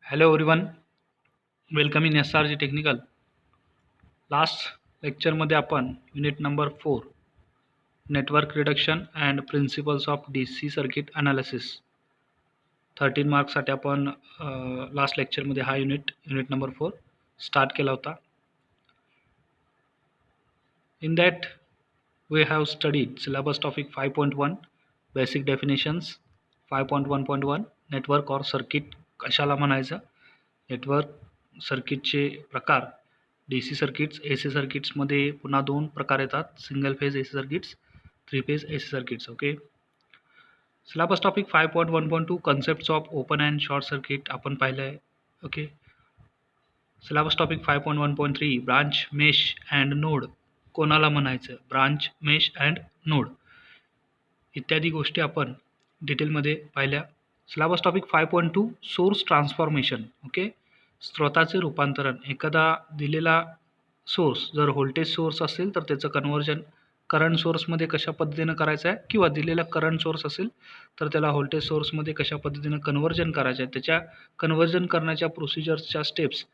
Hello everyone, welcome in SRG Technical. Last लेक्चरमध्ये आपण unit number 4 network reduction and principles of DC circuit analysis 13 मार्क्ससाठी आपण last लेक्चरमध्ये हा unit number 4 start केला होता. In that we have studied syllabus topic 5.1 basic definitions, 5.1.1 network और circuit कशाला म्हणायचं, नेटवर्क सर्किटचे प्रकार, DC सर्किट्स, AC सर्किट्समध्ये पुन्हा दोन प्रकार येतात, single phase AC circuits, 3 phase AC circuits. Okay, syllabus topic 5.1.2 concepts of open and short circuit आपण पाहिलं आहे. Okay, syllabus topic 5.1.3 branch, mesh and node कोणाला म्हणायचं, ब्रांच, मेश अँड नोड इत्यादी गोष्टी आपण डिटेलमध्ये पाहिल्या. Syllabus topic 5.2 source transformation. Okay, स्रोताचे रूपांतरण. एखादा दिलेला सोर्स जर व्होल्टेज सोर्स असेल तर त्याचं कन्व्हर्जन करंट सोर्समध्ये कशा पद्धतीनं करायचं आहे, किंवा दिलेला करंट सोर्स असेल तर त्याला व्होल्टेज सोर्समध्ये कशा पद्धतीनं कन्व्हर्जन करायचं आहे, त्याच्या कन्व्हर्जन करण्याच्या प्रोसिजर्सच्या स्टेप्स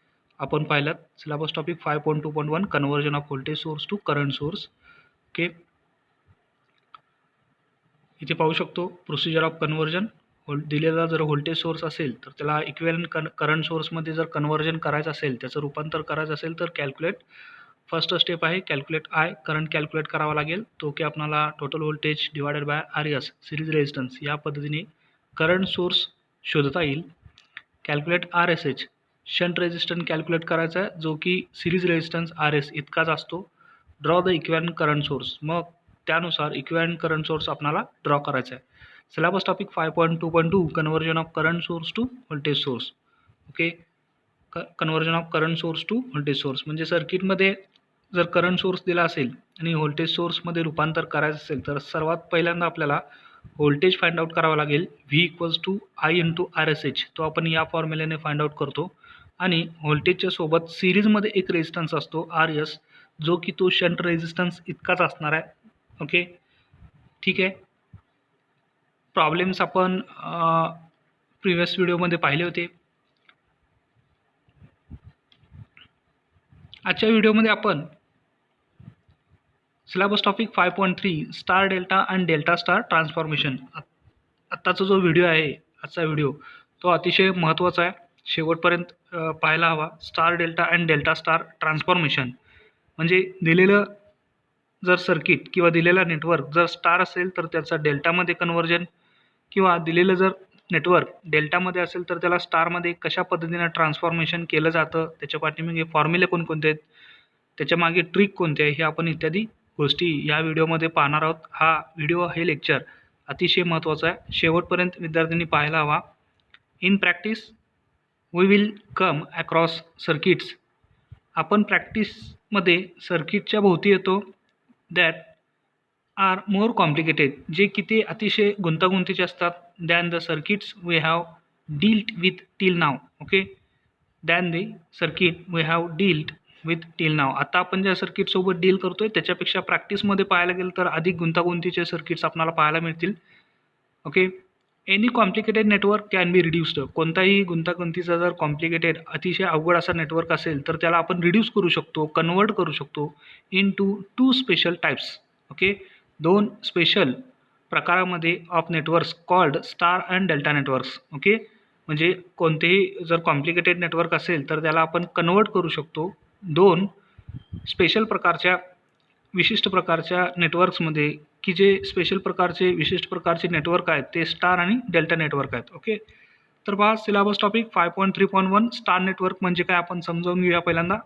आपण पाहिल्यात. Syllabus topic 5.2.1 conversion of voltage source to current source. Okay, इथे पाहू शकतो प्रोसिजर ऑफ कन्व्हर्जन. दिलेला जर व्होल्टेज सोर्स असेल तर त्याला इक्विव्हॅलेंट करंट सोर्समध्ये जर कन्व्हर्जन करायचं असेल, त्याचं रूपांतर करायचं असेल तर कॅल्क्युलेट, फर्स्ट स्टेप आहे कॅल्क्युलेट आय, करंट कॅल्क्युलेट करावा लागेल, तो की आपल्याला total voltage divided by RS series resistance, या पद्धतीने करंट सोर्स शोधता येईल. Calculate RSH, shunt resistance calculate करायचा आहे जो की सिरीज रेजिस्टन्स RS इतकाच असतो. Draw the equivalent current source, मग त्यानुसार इक्विव्हॅलेंट करंट सोर्स आपल्याला ड्रॉ करायचा आहे. Syllabus topic 5.2.2 conversion of current source to voltage source. Okay, conversion of current source to voltage source म्हणजे सर्किटमध्ये जर करंट सोर्स दिला असेल आणि व्होल्टेज सोर्समध्ये रूपांतर करायचं असेल तर सर्वात पहिल्यांदा आपल्याला व्होल्टेज फाइंड आउट करावा लागेल. V = I × RSH, तो आपण या फॉर्म्युल्याने फाइंड आउट करतो. आणि व्होल्टेजच्या सोबत सिरीजमध्ये एक रेजिस्टन्स असतो RS, जो की तो शंट रेजिस्टन्स इतकाच असणार आहे. ओके, ठीक आहे. प्रॉब्लेम्स आपण प्रिव्हियस व्हिडिओमध्ये पाहिले होते. आजच्या व्हिडिओमध्ये आपण syllabus topic 5.3 star delta and delta star transformation, आत्ताचा जो व्हिडिओ आहे, आजचा व्हिडिओ तो अतिशय महत्त्वाचा आहे, शेवटपर्यंत पाहायला हवा. Star delta and delta star transformation म्हणजे दिलेलं जर सर्किट किंवा दिलेला नेटवर्क जर स्टार असेल तर त्याचा डेल्टामध्ये कन्व्हर्जन, किंवा दिलेलं जर नेटवर्क डेल्टामध्ये असेल तर त्याला स्टारमध्ये कशा पद्धतीनं ट्रान्सफॉर्मेशन केलं जातं, त्याच्या पाठीमागे फॉर्म्युले कोणकोणते आहेत, त्याच्या मागे ट्रिक कोणते आहे, हे आपण इत्यादी गोष्टी या व्हिडिओमध्ये पाहणार आहोत. हा व्हिडिओ, हे लेक्चर अतिशय महत्त्वाचं आहे, शेवटपर्यंत विद्यार्थ्यांनी पाहायला हवा. In practice we will come across circuits, आपण प्रॅक्टिसमध्ये सर्किटच्या भोवती येतो, दॅट आर मोर कॉम्प्लिकेटेड, जे की ते अतिशय गुंतागुंतीचे असतात, than the circuits we have dealt with till now. Okay, than the circuit we have dealt with till now. आता आपण ज्या सर्किटसोबत डील करतोय त्याच्यापेक्षा प्रॅक्टिसमध्ये पाहायला गेलं तर अधिक गुंतागुंतीचे सर्किट्स आपल्याला पाहायला मिळतील. Okay, any complicated network can be reduced, कोणताही गुंतागुंतीचा जर कॉम्प्लिकेटेड अतिशय अवघड असा नेटवर्क असेल तर त्याला आपण रिड्यूस करू शकतो, कन्वर्ट करू शकतो in two special types. Okay, दोन स्पेशल प्रकारामध्ये of networks called star and delta networks. Okay, म्हणजे कोणतेही जर कॉम्प्लिकेटेड नेटवर्क असेल तर त्याला आपण कन्वर्ट करू शकतो दोन स्पेशल प्रकारच्या, विशिष्ट प्रकारच्या नेटवर्क्समध्ये, की जे स्पेशल प्रकारचे, विशिष्ट प्रकारचे नेटवर्क आहेत ते स्टार आणि डेल्टा नेटवर्क आहेत. ओके, तर पहा सिलेबस टॉपिक 5.3.1 स्टार नेटवर्क म्हणजे काय आपण समजावून घेऊया पहिल्यांदा.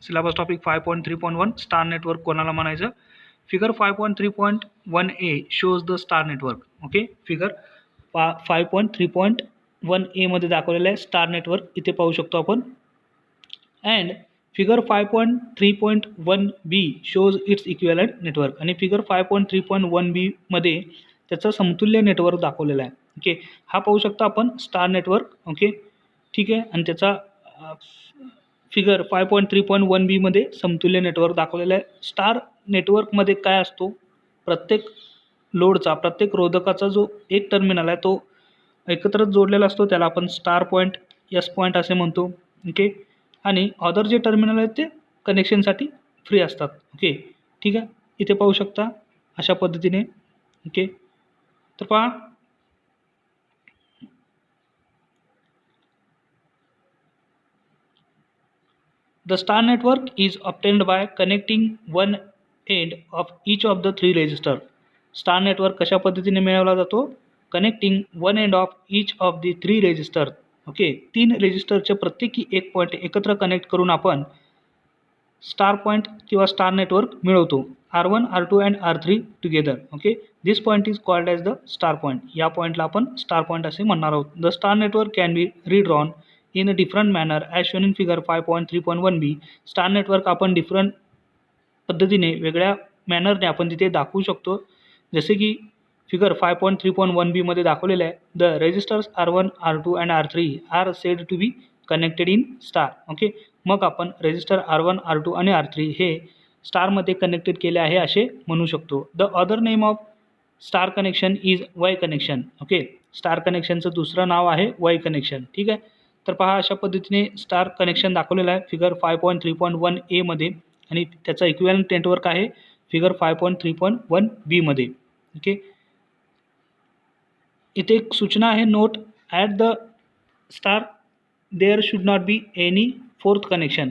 सिलेबस टॉपिक 5.3.1 स्टार नेटवर्क कोणाला म्हणायचं. Figure 5.3.1a shows the star network. Okay, figure 5.3.1a मध्ये दाखवलेलं आहे स्टार नेटवर्क, इथे पाहू शकतो आपण. And figure 5.3.1b shows it's equivalent network, आणि फिगर 5.3.1b मध्ये त्याचं समतुल्य नेटवर्क दाखवलेलं आहे. ओके, हा पाहू शकता आपण स्टार नेटवर्क. ओके, ठीक आहे, आणि त्याचा फिगर 5.3.1b मध्ये समतुल्य नेटवर्क दाखवलेलं आहे. स्टार नेटवर्कमध्ये काय असतो, प्रत्येक लोडचा, प्रत्येक रोधकाचा जो एक टर्मिनल आहे तो एकत्र जोडलेला असतो, त्याला आपण स्टार पॉईंट एस पॉईंट असे म्हणतो. ओके, आणि अदर जे टर्मिनल आहेत ते कनेक्शनसाठी फ्री असतात. ओके, ठीक आहे. इथे पाहू शकता अशा पद्धतीने. ओके, तर पहा the star network is obtained by connecting one end of each of the three resistor. Star network कशा पद्धतीने मिळवला जातो? Connecting one end of each of the three resistor. Okay, 3 रेजिस्टरचे प्रत्येकी एक पॉईंट एकत्र कनेक्ट करून आपण स्टार पॉईंट किंवा स्टार नेटवर्क मिळवतो. R1, R2 and R3 together. Okay, this point is called as the star point. या पॉईंटला आपण स्टार पॉईंट असे म्हणणार आहोत. The star network can be redrawn in a different manner as shown in figure 5.3.1b. Star network आपण different पद्धतीने वेगळ्या मॅनरने आपण तिथे दाखवू शकतो. जसे की फिगर 5.3.1b मध्ये दाखवलेलं आहे. The resistors R1, R2 and R3 are said to be connected in star. Okay, मग आपण रेजिस्टर R1, R2 आणि R3 हे स्टारमध्ये कनेक्टेड केले आहे असे म्हणू शकतो. The other name of star connection is Y connection. Okay, star कनेक्शनचं दुसरं नाव आहे वाय कनेक्शन. ठीक आहे, तर पहा अशा पद्धतीने स्टार कनेक्शन दाखवलेलं आहे फिगर 5.3.1a मध्ये, आणि त्याचा इक्विव्हॅलंट नेटवर्क आहे फिगर 5.3.1b मध्ये. ओके, इथे एक सूचना आहे, note at the star there should not be any fourth connection.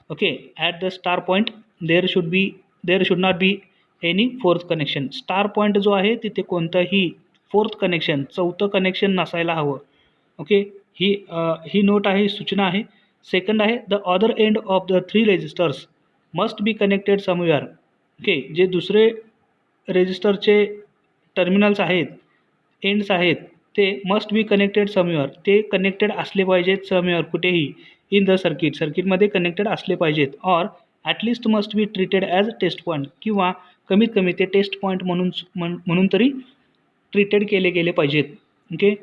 Okay, at the star point there should not be any fourth connection. Star point जो आहे तिथे कोणतंही फोर्थ कनेक्शन, चौथं कनेक्शन नसायला हवं. ओके, ही नोट आहे, सूचना आहे. सेकंड आहे, the other end of the three resistors must be connected somewhere. Okay, जे दुसरे रेजिस्टरचे टर्मिनल्स आहेत, एंड्स आहेत, ते मस्ट बी कनेक्टेड समवेअर. ते कनेक्टेड असले पाहिजेत समवेअर, कुठेही इन द सर्किट, सर्किटमध्ये कनेक्टेड असले पाहिजेत. Or at least must be treated as test point, किंवा कमीत कमी ते टेस्ट पॉईंट म्हणून तरी ट्रीटेड केले गेले पाहिजेत. Okay,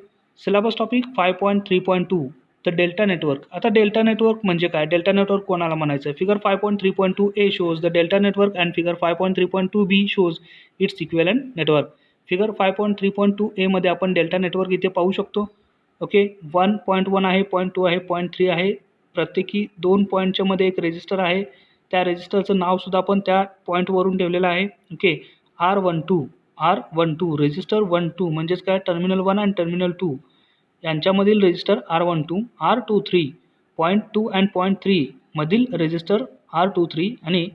syllabus topic 5.3.2 the delta network. आता डेल्टा नेटवर्क म्हणजे काय? डेल्टा नेटवर्क कोणाला म्हणायचं? Figure 5.3.2a shows the delta network and figure 5.3.2b shows it's equivalent network. Figure 5.3.2a मध्ये आपण डेल्टा नेटवर्क इथे पाहू शकतो. ओके, 1.1 आहे, 0.2 आहे, 0.3 आहे. प्रत्येकी 2 पॉईंटच्या मध्ये एक रेजिस्टर आहे. त्या रेजिस्टरचं नावसुद्धा आपण त्या पॉईंटवरून ठेवलेलं आहे. ओके, R12 रेजिस्टर 1-2 म्हणजेच काय? टर्मिनल 1 आणि टर्मिनल 2 यांच्यामधील रेजिस्टर R12. R23 0.2 अँड 0.3 मधील रेजिस्टर R23 आणि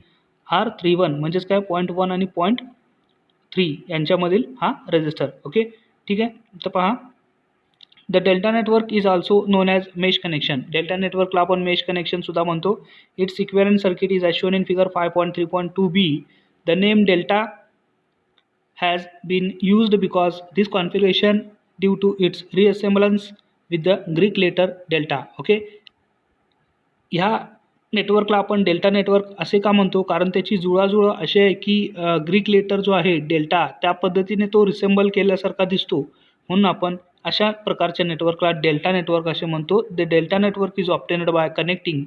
R31 म्हणजेच काय? 0.1 आणि 0.3 यांच्यामधील हा रेजिस्टर. ओके, ठीक आहे. तर पहा, the delta network is also non as mesh connection. Delta नेटवर्कला आपण मेश कनेक्शन सुद्धा म्हणतो. It's equivalent circuit is as shown in figure 5.3.2b. The name delta has been used because this configuration due to its reassemblance with the Greek letter delta. Okay, ह्या नेटवर्कला आपण delta network असे का म्हणतो? कारण त्याची जुळाजुळ अशी आहे की ग्रीक लेटर जो आहे डेल्टा, त्या पद्धतीने तो रिसेंबल केल्यासारखा दिसतो, म्हणून आपण अशा प्रकारच्या नेटवर्कला डेल्टा नेटवर्क असे म्हणतो. The delta network is obtained by connecting.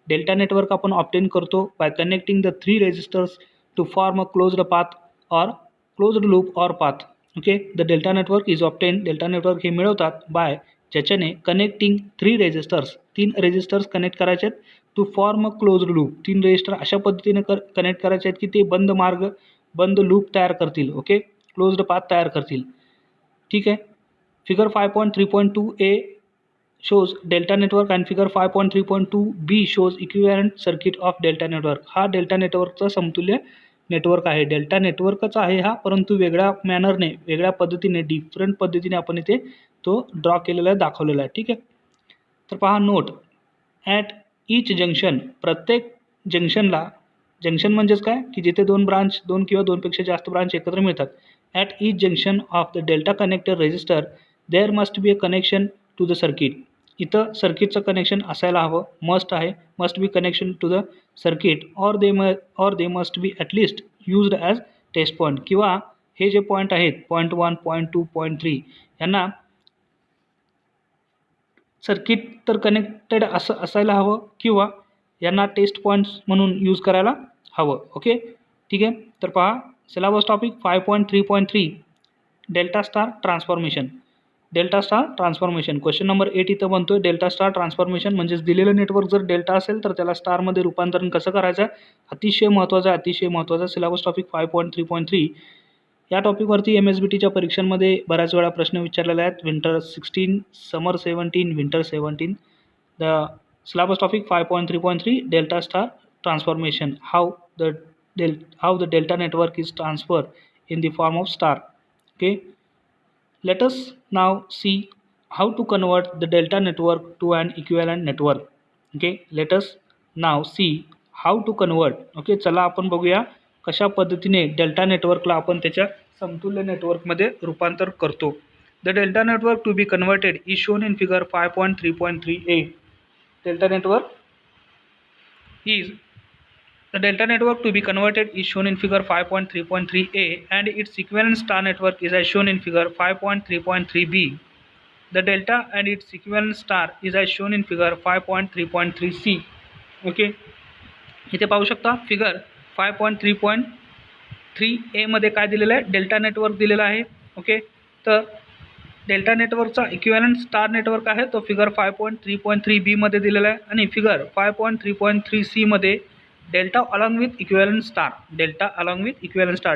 Delta network आपण ऑब्टेन करतो by connecting the three resistors to form a closed path or closed loop or path. Okay, the delta network is obtain. Delta network हे मिळवतात bye ज्याच्याने connecting 3 resistors, 3 resistors connect करायचे आहेत to form a closed loop. 3 resistor अशा पद्धतीने connect करायचे आहेत की ते बंद मार्ग, बंद लूप तयार करतील. ओके, क्लोज्ड पाथ तयार करतील. ठीक आहे. Figure 5.3.2a shows delta network and figure 5.3.2b shows equivalent circuit of delta network. हा डेल्टा नेटवर्कचा समतुल्य नेटवर्क आहे. डेल्टा नेटवर्कच आहे हा, परंतु वेगळ्या मॅनरने, वेगळ्या पद्धतीने, डिफरंट पद्धतीने आपण इथे तो ड्रॉ केलेला आहे, दाखवलेला आहे. ठीक आहे. तर पहा, नोट ॲट ईच जंक्शन. प्रत्येक जंक्शनला, जंक्शन म्हणजेच काय की जिथे 2 ब्रांच, 2 किंवा 2पेक्षा जास्त ब्रांच एकत्र मिळतात. At each junction of the delta connector resistor there must be a connection to the circuit. इथं सर्किटचं कनेक्शन असायला हवं, मस्ट आहे. Must be connection to the circuit or they must be at least used as test point. किंवा हे जे point आहेत 0.1, 0.2, 0.3 यांना सर्किट तर कनेक्टेड असायला हवं, किंवा यांना टेस्ट पॉईंट्स म्हणून यूज करायला हवं. ओके, ठीक आहे. तर पहा, syllabus topic 5.3.3 delta star transformation. Delta star transformation. Question number 8 इथं बनतोय डेल्टा स्टार ट्रान्सफॉर्मेशन म्हणजेच दिलेलं नेटवर्क जर डेल्टा असेल तर त्याला स्टारमध्ये रूपांतरण कसं करायचं आहे. अतिशय महत्त्वाचा सिलेबस टॉपिक 5.3.3. या टॉपिकवरती MSBTच्या परीक्षांमध्ये बऱ्याच वेळा प्रश्न विचारलेले आहेत. Winter 16, summer 17, winter 17. The syllabus topic 5.3.3 delta star transformation. How the delta network is transfer in the form of star. Okay, let us now see how to convert the delta network to an equivalent network. Okay, let us now see how to convert. Okay, चला आपण बघूया कशा पद्धतीने delta नेटवर्कला आपण त्याच्या समतुल्य नेटवर्कमध्ये रूपांतर करतो. The delta network to be converted is shown in figure 5.3.3a. delta network to be converted is shown in figure 5.3.3a and its equivalent star network is as shown in figure 5.3.3b. The delta and its equivalent star is as shown in figure 5.3.3c. Okay, इथे पाहू शकता figure 5.3.3a मध्ये काय दिलेलं आहे, delta network दिलेला आहे. Okay, तर डेल्टा नेटवर्कचा इक्विव्हॅलंट स्टार नेटवर्क आहे तो फिगर 5.3.3b मध्ये दिलेला आहे आणि फिगर 5.3.3c मध्ये delta along with equivalent star.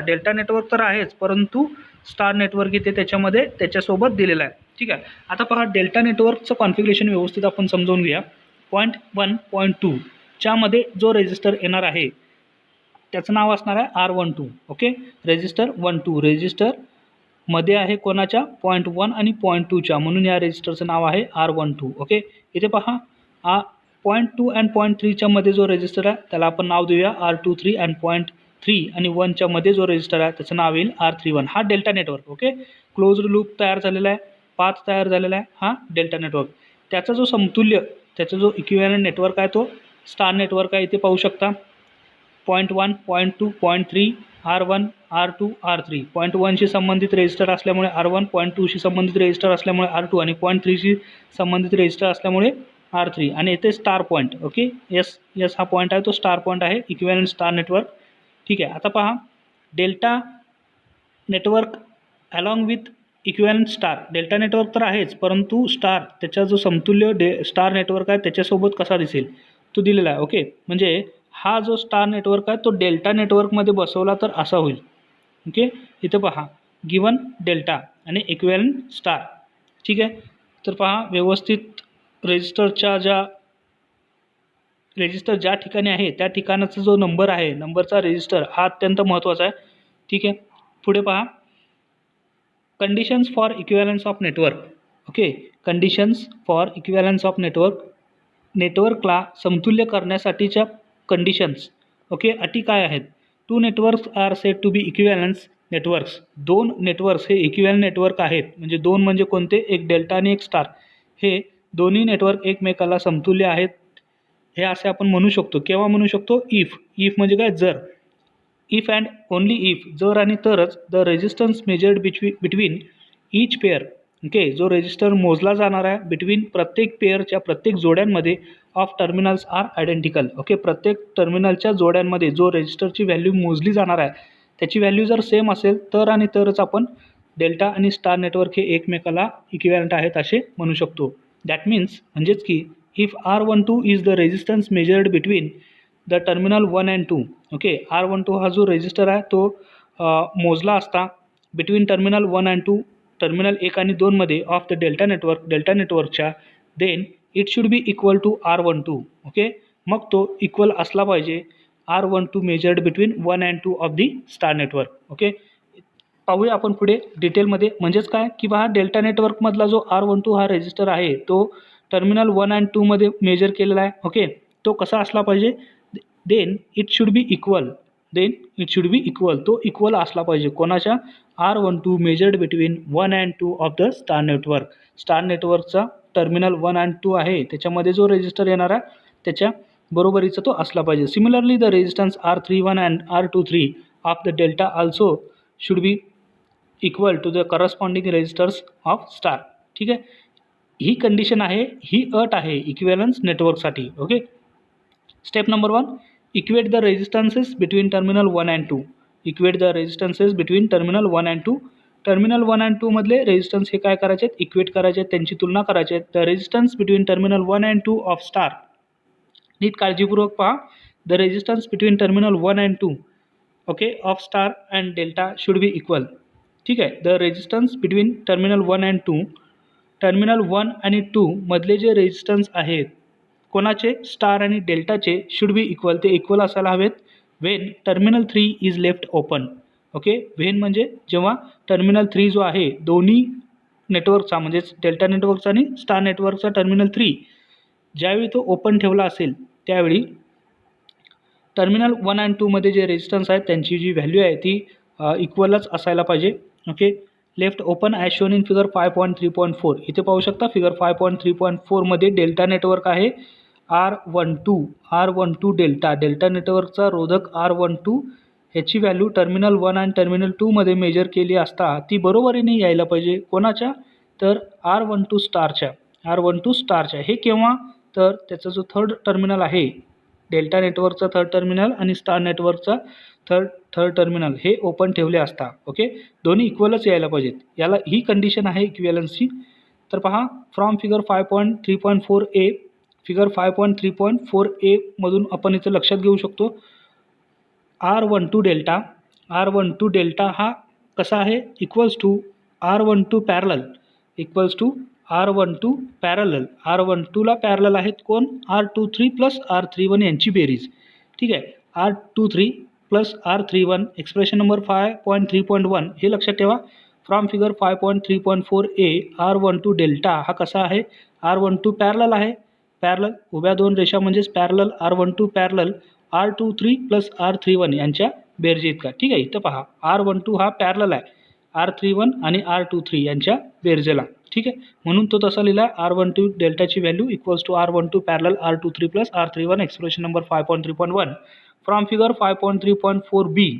Delta network तर आहेच परंतु स्टार नेटवर्क इथे त्याच्यासोबत दिलेला आहे. ठीक आहे, आता पहा डेल्टा नेटवर्कचं कॉन्फिगरेशन व्यवस्थित आपण समजून घेऊया. 0.1.2 च्यामध्ये जो रेजिस्टर येणार आहे त्याचं नाव असणार आहे R12. ओके, रेजिस्टर 12 रेजिस्टर मध्ये आहे कोणाच्या 0.1 आणि 0.2च्या, म्हणून या रेजिस्टरचं नाव आहे R12. ओके, इथे पहा 0.2 आणि 0.3च्या मध्ये जो रेजिस्टर आहे त्याला आपण नाव देऊया R23 आणि 0.3 आणि 1च्या मध्ये जो रेजिस्टर आहे त्याचं नाव येईल R31. हा delta network. Okay, closed loop तयार झालेला आहे, पाथ तयार झालेला आहे, हा डेल्टा नेटवर्क. त्याचा जो समतुल्य त्याचा जो इक्विव्हॅलंट नेटवर्क आहे तो स्टार नेटवर्क आहे. इथे पाहू शकता 0.1, 0.2, 0.3, R1, R2, R3. 0.1शी संबंधित रेजिस्टर असल्यामुळे R1, 0.2शी संबंधित रेजिस्टर असल्यामुळे R2 आणि 0.3शी संबंधित रेजिस्टर असल्यामुळे R3 आणि येथे स्टार पॉईंट. ओके, यस हा पॉईंट आहे तो स्टार पॉईंट आहे, इक्विव्हॅलंट स्टार नेटवर्क. ठीक आहे, आता पहा delta network along with equivalent star. Delta network तर आहेच परंतु स्टार त्याचा जो समतुल्य स्टार नेटवर्क आहे त्याच्यासोबत कसा दिसेल तो दिलेला आहे. ओके, म्हणजे हा जो स्टार नेटवर्क आहे तो डेल्टा नेटवर्कमध्ये बसवला तर असा होईल. ओके, इथं पहा गिवन डेल्टा आणि इक्विव्हॅलंट स्टार. ठीक आहे, तर पहा व्यवस्थित रेजिस्टर ज्या ठिकाणी आहे त्या ठिकाणाचा जो नंबर आहे नंबरचा रेजिस्टर हा अत्यंत महत्त्वाचा आहे. ठीक आहे, पुढे पहा conditions for equivalence of network. Okay, conditions for equivalence of network. नेटवर्कला समतुल्य करण्यासाठीच्या कंडिशन्स. ओके, अटी काय आहेत. 2 networks are set to be equivalence networks. 2 networks हे इक्विव्हॅलंट नेटवर्क आहेत. म्हणजे 2 म्हणजे कोणते, एक डेल्टा आणि एक स्टार. हे दोन्ही नेटवर्क एकमेकाला समतुल्य आहेत हे असे आपण म्हणू शकतो. केव्हा म्हणू शकतो, इफ म्हणजे काय, जर. इफ अँड ओनली इफ, जर आणि तरच the resistance measured between each pair. Okay, जो रेजिस्टर मोजला जाणार आहे बिटवीन प्रत्येक पेअरच्या प्रत्येक जोड्यांमध्ये of terminals are identical. Okay, प्रत्येक टर्मिनलच्या जोड्यांमध्ये जो रेजिस्टरची व्हॅल्यू मोजली जाणार आहे त्याची व्हॅल्यू जर सेम असेल तर आणि तरच आपण डेल्टा आणि स्टार नेटवर्क हे एकमेकाला इक्विव्हॅलंट आहेत असे म्हणू शकतो. दॅट मीन्स म्हणजेच की if R12 is the resistance measured between the terminal 1 and 2. Okay, R12 हा जो रेजिस्टर आहे तो मोजला असता बिटवीन टर्मिनल 1 अँड 2, टर्मिनल 1 आणि 2 मध्ये ऑफ द डेल्टा नेटवर्कच्या, then it should be equal to R12. Okay, मग तो इक्वल असला पाहिजे R12 measured between 1 and 2 of the star network. Okay, पाहूया आपण पुढे डिटेलमध्ये. म्हणजेच काय की पहा डेल्टा नेटवर्कमधला जो R12 हा रेजिस्टर आहे तो टर्मिनल 1 अँड 2 मध्ये मेजर केलेला आहे. ओके, तो कसा असला पाहिजे, then it should be equal. तो इक्वल असला पाहिजे कोणाच्या, R12 measured between 1 and 2 of the star network. Star नेटवर्कचा टर्मिनल 1 अँड 2 आहे त्याच्यामध्ये जो रेजिस्टर येणार आहे त्याच्या बरोबरीचा तो असला पाहिजे. Similarly the resistance R31 and R23 of the delta also should be equal to the corresponding resistors of star. ठीक आहे, ही कंडिशन आहे, ही अट आहे इक्विव्हॅलन्स नेटवर्कसाठी. Okay, step number 1, equate the resistances between terminal 1 and 2. Terminal 1 and 2 मधले resistance हे काय करायचे आहेत, इक्वेट करायचे आहेत, त्यांची तुलना करायची आहे. The resistance between terminal 1 and 2 of star, नीट काळजीपूर्वक पहा. The resistance between terminal 1 and 2 okay of star and delta should be equal. ठीक आहे. The resistance between terminal 1 and 2, terminal 1 आणि 2 मधले जे रेजिस्टन्स आहेत कोणाचे, स्टार आणि डेल्टाचे, शुड बी इक्वल, ते इक्वल असायला हवेत. Wien terminal 3 is left open. Okay. Wien म्हणजे जेव्हा टर्मिनल 3 जो आहे दोन्ही नेटवर्कचा म्हणजेच डेल्टा नेटवर्कचा आणि स्टार नेटवर्कचा टर्मिनल 3 ज्यावेळी तो ओपन ठेवला असेल त्यावेळी टर्मिनल 1 अँड 2 मध्ये जे रेजिस्टन्स आहेत त्यांची जी व्हॅल्यू आहे ती इक्वलच असायला पाहिजे. Okay. Left open as shown in figure 5.3.4. इथे पाहू शकता फिगर 5.3.4 मध्ये डेल्टा नेटवर्क आहे R12 डेल्टा, डेल्टा नेटवर्कचा रोधक R12 ह्याची व्हॅल्यू टर्मिनल 1 आणि टर्मिनल 2 मध्ये मेजर केली असता ती बरोबरीने यायला पाहिजे. कोणाच्या, तर R12 स्टारच्या. हे केव्हा, तर त्याचा जो थर्ड टर्मिनल आहे डेल्टा नेटवर्कचा थर्ड टर्मिनल आणि स्टार नेटवर्कचा थर्ड टर्मिनल हे ओपन ठेवले असता. ओके. दोन्ही इक्वलच यायला पाहिजेत. याला ही कंडिशन आहे इक्विव्हॅलन्सची. तर पहा from figure 5.3.4a, figure 5.3.4a मधून आपण इथे लक्षात घेऊ शकतो R12 डेल्टा हा कसा आहे, equals to R12 parallel, equals to R12 parallel. R12ला पॅरलल आहेत कोण, R23 प्लस R31 यांची बेरीज. ठीक आहे. R23 plus R31 expression number 5.3.1 हे लक्षात ठेवा. From figure 5.3.4a R12 delta हा कसा आहे, R12 पॅरलल आहे, पॅरलल उभ्या दोन रेषा म्हणजेच parallel R12 parallel R23 plus R31 यांच्या बेरजे इतका. ठीक आहे. इथं पहा R12 हा पॅरलल आहे R31 आणि R23 यांच्या बेरजेला. ठीक आहे. म्हणून तो तसा लिहिला R12 डेल्टाची value equals to R12 parallel R23 plus R31 expression number 5.3.1 from figure 5.3.4b.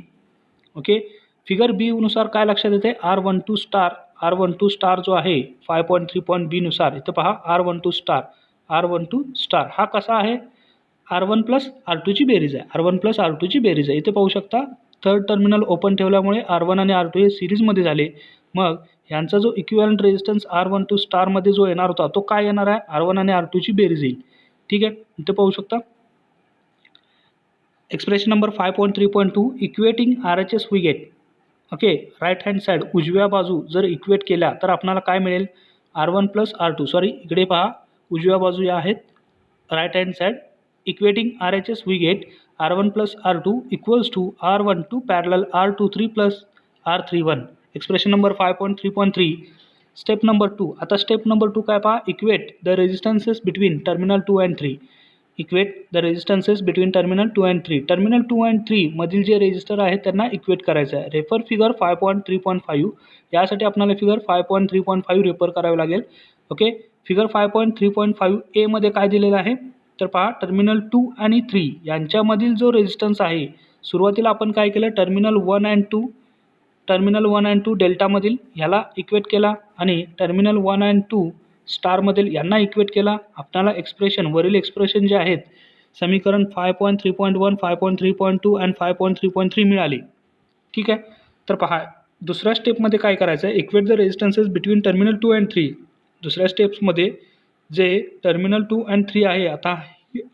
Okay. Figure B नुसार काय लक्षात येते, R12 स्टार जो आहे 5.3.b नुसार इथं पहा R12 स्टार हा कसा आहे, R1 प्लस R2 ची बेरीज आहे, R1 प्लस R2 ची बेरीज आहे. इथे पाहू शकता थर्ड टर्मिनल ओपन ठेवल्यामुळे R1 आणि R2 हे सिरीजमध्ये झाले. मग यांचा जो इक्विव्हॅलंट रेजिस्टन्स R12 स्टारमध्ये जो येणार होता तो काय येणार आहे, R1 आणि R2 ची बेरीज येईल. ठीक आहे. इथे पाहू शकता expression number 5.3.2 equating RHS we get. Okay. Right hand side उजव्या बाजू जर इक्वेट केल्या तर आपल्याला काय मिळेल, R1 प्लस R2, सॉरी इकडे पहा उजव्या बाजू या आहेत right hand side. Equating RHS we get R1 plus R2 equals to R12 parallel R23 plus R31 expression number 5.3.3. Step number 2. आता स्टेप नंबर 2 काय पहा, equate the resistances between terminal 2 and 3. Equate the resistances between terminal 2 and 3. Terminal 2 and 3 मधील जे resistor आहेत त्यांना equate करायचं आहे. Refer figure 5.3.5. यासाठी आपल्याला फिगर 5.3.5 रेफर करावे लागेल. ओके. फिगर 5.3.5 ए मध्ये काय दिलेलं आहे, तर पहा टर्मिनल 2 आणि 3 यांच्यामधील जो रेजिस्टन्स आहे, सुरुवातीला आपण काय केलं, टर्मिनल 1 अँड 2 डेल्टामधील ह्याला इक्वेट केला आणि टर्मिनल 1 अँड 2 स्टारमधील यांना इक्वेट केला. आपल्याला एक्सप्रेशन वरील एक्सप्रेशन जे आहेत समीकरण 5.3.1, 5.3.2 अँड 5.3.3 मिळाली. ठीक आहे. तर पहा दुसऱ्या स्टेपमध्ये काय करायचं आहे, equate the resistances between terminal 2 and 3. दुसऱ्या स्टेप्समध्ये जे टर्मिनल 2 अँड 3 आहे, आता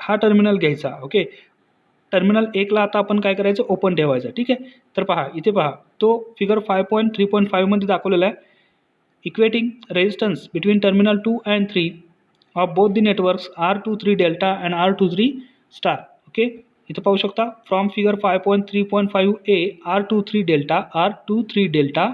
हा टर्मिनल घ्यायचा. ओके. टर्मिनल 1ला आता आपण काय करायचं, ओपन ठेवायचं. ठीक आहे. तर पहा इथे पहा तो फिगर 5.3.5 मध्ये दाखवलेला आहे. Equating resistance between terminal 2 and 3 of both the networks R23 delta and R23 star. Okay. इथं पाहू शकता from figure 5.3.5a R23 delta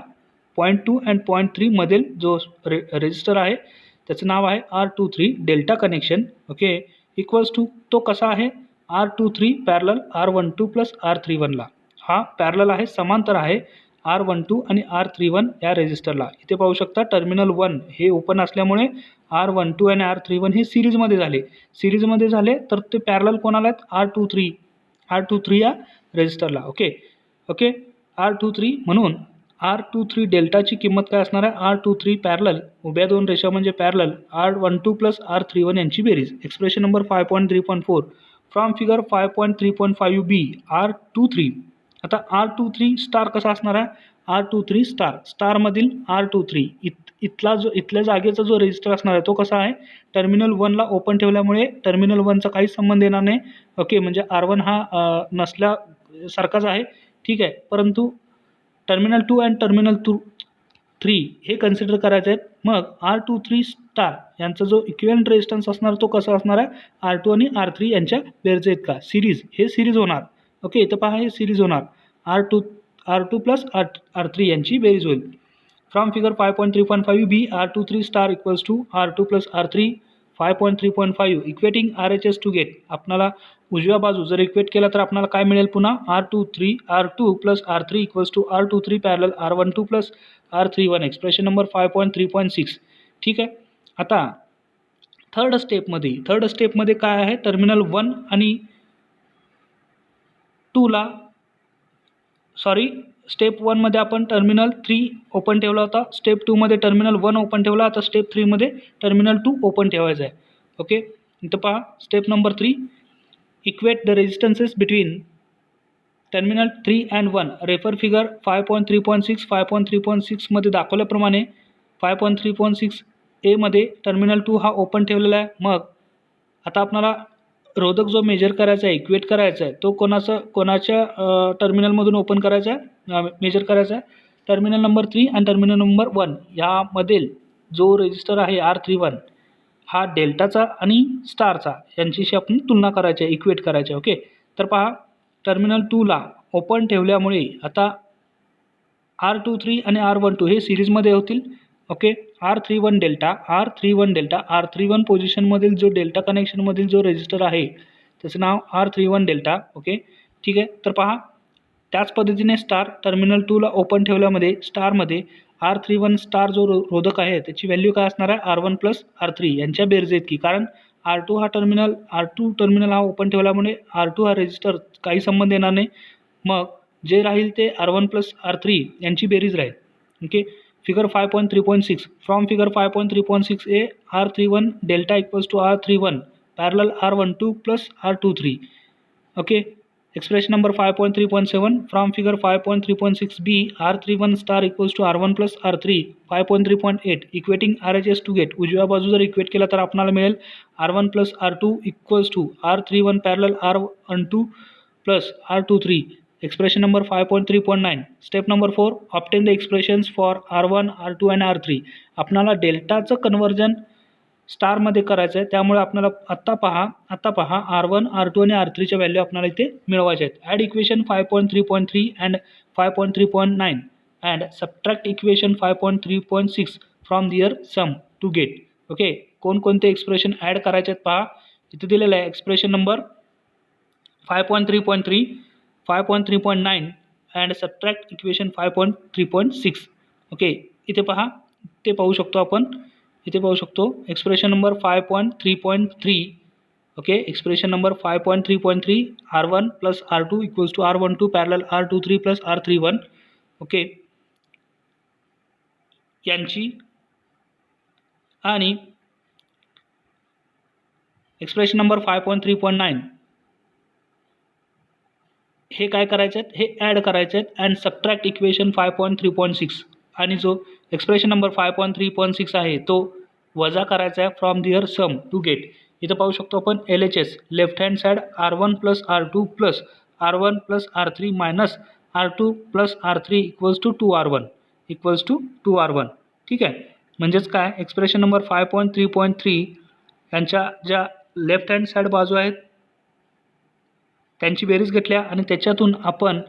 point 2 and point 3 मधील जो रेजिस्टर आहे त्याचं नाव आहे R23 delta connection. Okay. Equals to तो कसा आहे, R23 parallel R12 plus R31 ला. हा पॅरलल आहे, समांतर आहे R12 आणि R31 या रेजिस्टरला. इथे पाहू शकता टर्मिनल 1 हे ओपन असल्यामुळे R12 आणि R31 हे सिरीजमध्ये झाले तर ते पॅरलल कोणाला आहेत, R23 या रेजिस्टरला. ओके. R23 म्हणून R23 डेल्टाची किंमत काय असणार आहे, R23 पॅरलल उभ्या दोन रेषा म्हणजे पॅरलल R12 प्लस R31 यांची बेरीज. Expression number 5.3.4 from figure 5.3.5b R23. आता R23 स्टार कसा असणार आहे, R23 स्टार, स्टारमधील R23 इथल्या जागेचा जो रजिस्टर असणार आहे तो कसा आहे, टर्मिनल 1ला ओपन ठेवल्यामुळे टर्मिनल 1चा काहीच संबंध येणार नाही. ओके, म्हणजे R1 हा नसल्यासारखाच आहे. ठीक आहे, परंतु टर्मिनल 2 आणि टर्मिनल 3 हे कन्सिडर करायचे आहेत. मग R23 स्टार यांचा जो इक्विव्हॅलेंट रेजिस्टन्स असणार तो कसा असणार आहे, R2 आणि R3 यांच्या बेरजे आहेत का, सिरीज, हे सिरीज होणार. ओके, इथं पहा हे सिरीज होणार. R2 प्लस R3 यांची बेरीज होईल. From figure 5.3.5 B R23 star equals to R2 plus R3 5.3.5 equating RHS to get. आपल्याला उजव्या बाजू जर इक्वेट केला तर आपल्याला काय मिळेल, पुन्हा R2 plus R3 equals to R23 parallel R12 plus R31, expression number 5.3.6. ठीक आहे. आता थर्ड स्टेपमध्ये काय आहे, टर्मिनल 1 आणि 2ला स्टेप 1मध्ये आपण टर्मिनल 3 ओपन ठेवला होता, स्टेप 2मध्ये टर्मिनल 1 ओपन ठेवला, आता स्टेप 3मध्ये टर्मिनल 2 ओपन ठेवायचं आहे. ओके, इथं पहा step number 3, equate the resistances between terminal 3 and 1. Refer figure 5.3.6. 5.3.6 मध्ये दाखवल्याप्रमाणे 5.3.6 ए मध्ये टर्मिनल 2 हा ओपन ठेवलेला आहे. मग आता आपल्याला रोधक जो मेजर करायचा आहे, इक्वेट करायचा आहे, तो कोणाच्या टर्मिनलमधून ओपन करायचा आहे, मेजर करायचा आहे, टर्मिनल नंबर 3 आणि टर्मिनल नंबर 1 यामधील जो रेजिस्टर आहे R31 हा डेल्टाचा आणि स्टारचा यांच्याशी आपण तुलना करायची आहे, इक्वेट करायचे. ओके, तर पहा टर्मिनल 2ला ओपन ठेवल्यामुळे आता R23 आणि R12 हे सिरीजमध्ये होतील. ओके, R31 डेल्टा R31 पोझिशनमधील जो डेल्टा कनेक्शनमधील जो रेजिस्टर आहे त्याचं नाव R31 डेल्टा. ओके, ठीक आहे. तर पहा त्याच पद्धतीने स्टार टर्मिनल 2ला ओपन ठेवल्यामध्ये स्टारमध्ये R31 स्टार जो रोधक आहे त्याची व्हॅल्यू काय असणार आहे, R1 प्लस R3 यांच्या बेरजेइतकी. कारण R2 टर्मिनल हा ओपन ठेवल्यामुळे R2 हा रेजिस्टर काही संबंध येणार नाही. मग जे राहील ते R1 प्लस R3 यांची बेरीज राहील. Okay, figure 5.3.6. From figure 5.3.6 A R31 delta equals to R31 parallel R12 plus R23. Okay, expression number 5.3.7. From figure 5.3.6 B R31 star equals to R1 plus R3 5.3.8 equating RHS to get. उजव्या बाजू जर equate केला तर आपल्याला मिळेल R1 plus R2 equals to R31 parallel R12 plus R23, expression number 5.3.9. Step number 4, obtain the expressions for R1, R2 आणि R3. आपल्याला डेल्टाचं conversion स्टारमध्ये करायचं आहे, त्यामुळे आपल्याला आत्ता पहा R1, R2 आणि R3च्या व्हॅल्यू आपल्याला इथे मिळवायच्या आहेत. Add equation 5.3.3 and 5.3.9 and subtract equation 5.3.6 from their sum to get. Okay, कोणकोणते एक्सप्रेशन ॲड करायचे आहेत पहा, इथे दिलेलं आहे. Expression number 5.3.3, 5.3.9 and subtract equation 5.3.6. Okay, इथे पहा, ते पाहू शकतो आपण, इथे पाहू शकतो expression number 5.3.3. Okay, expression number 5.3.3 R1 plus R2 equals to R12 parallel R23 plus R31. Okay, यांची आणि एक्सप्रेशन नंबर 5.3.9 हे काय करायचे आहेत, हे ॲड करायचे आहेत अँड सबट्रॅक्ट इक्वेशन 5.3.6 आणि जो एक्सप्रेशन नंबर 5.3.6 आहे तो वजा करायचा आहे from their sum to get. इथं पाहू शकतो आपण LHS left hand side R1 plus R2 plus R1 plus R3 minus R2 plus R3 equals to 2R1. ठीक आहे, म्हणजेच काय, एक्सप्रेशन नंबर 5.3.3 यांच्या ज्या लेफ्ट हँड साईड बाजू आहेत त्यांची बेरीज घेतल्या आणि त्याच्यातून आपण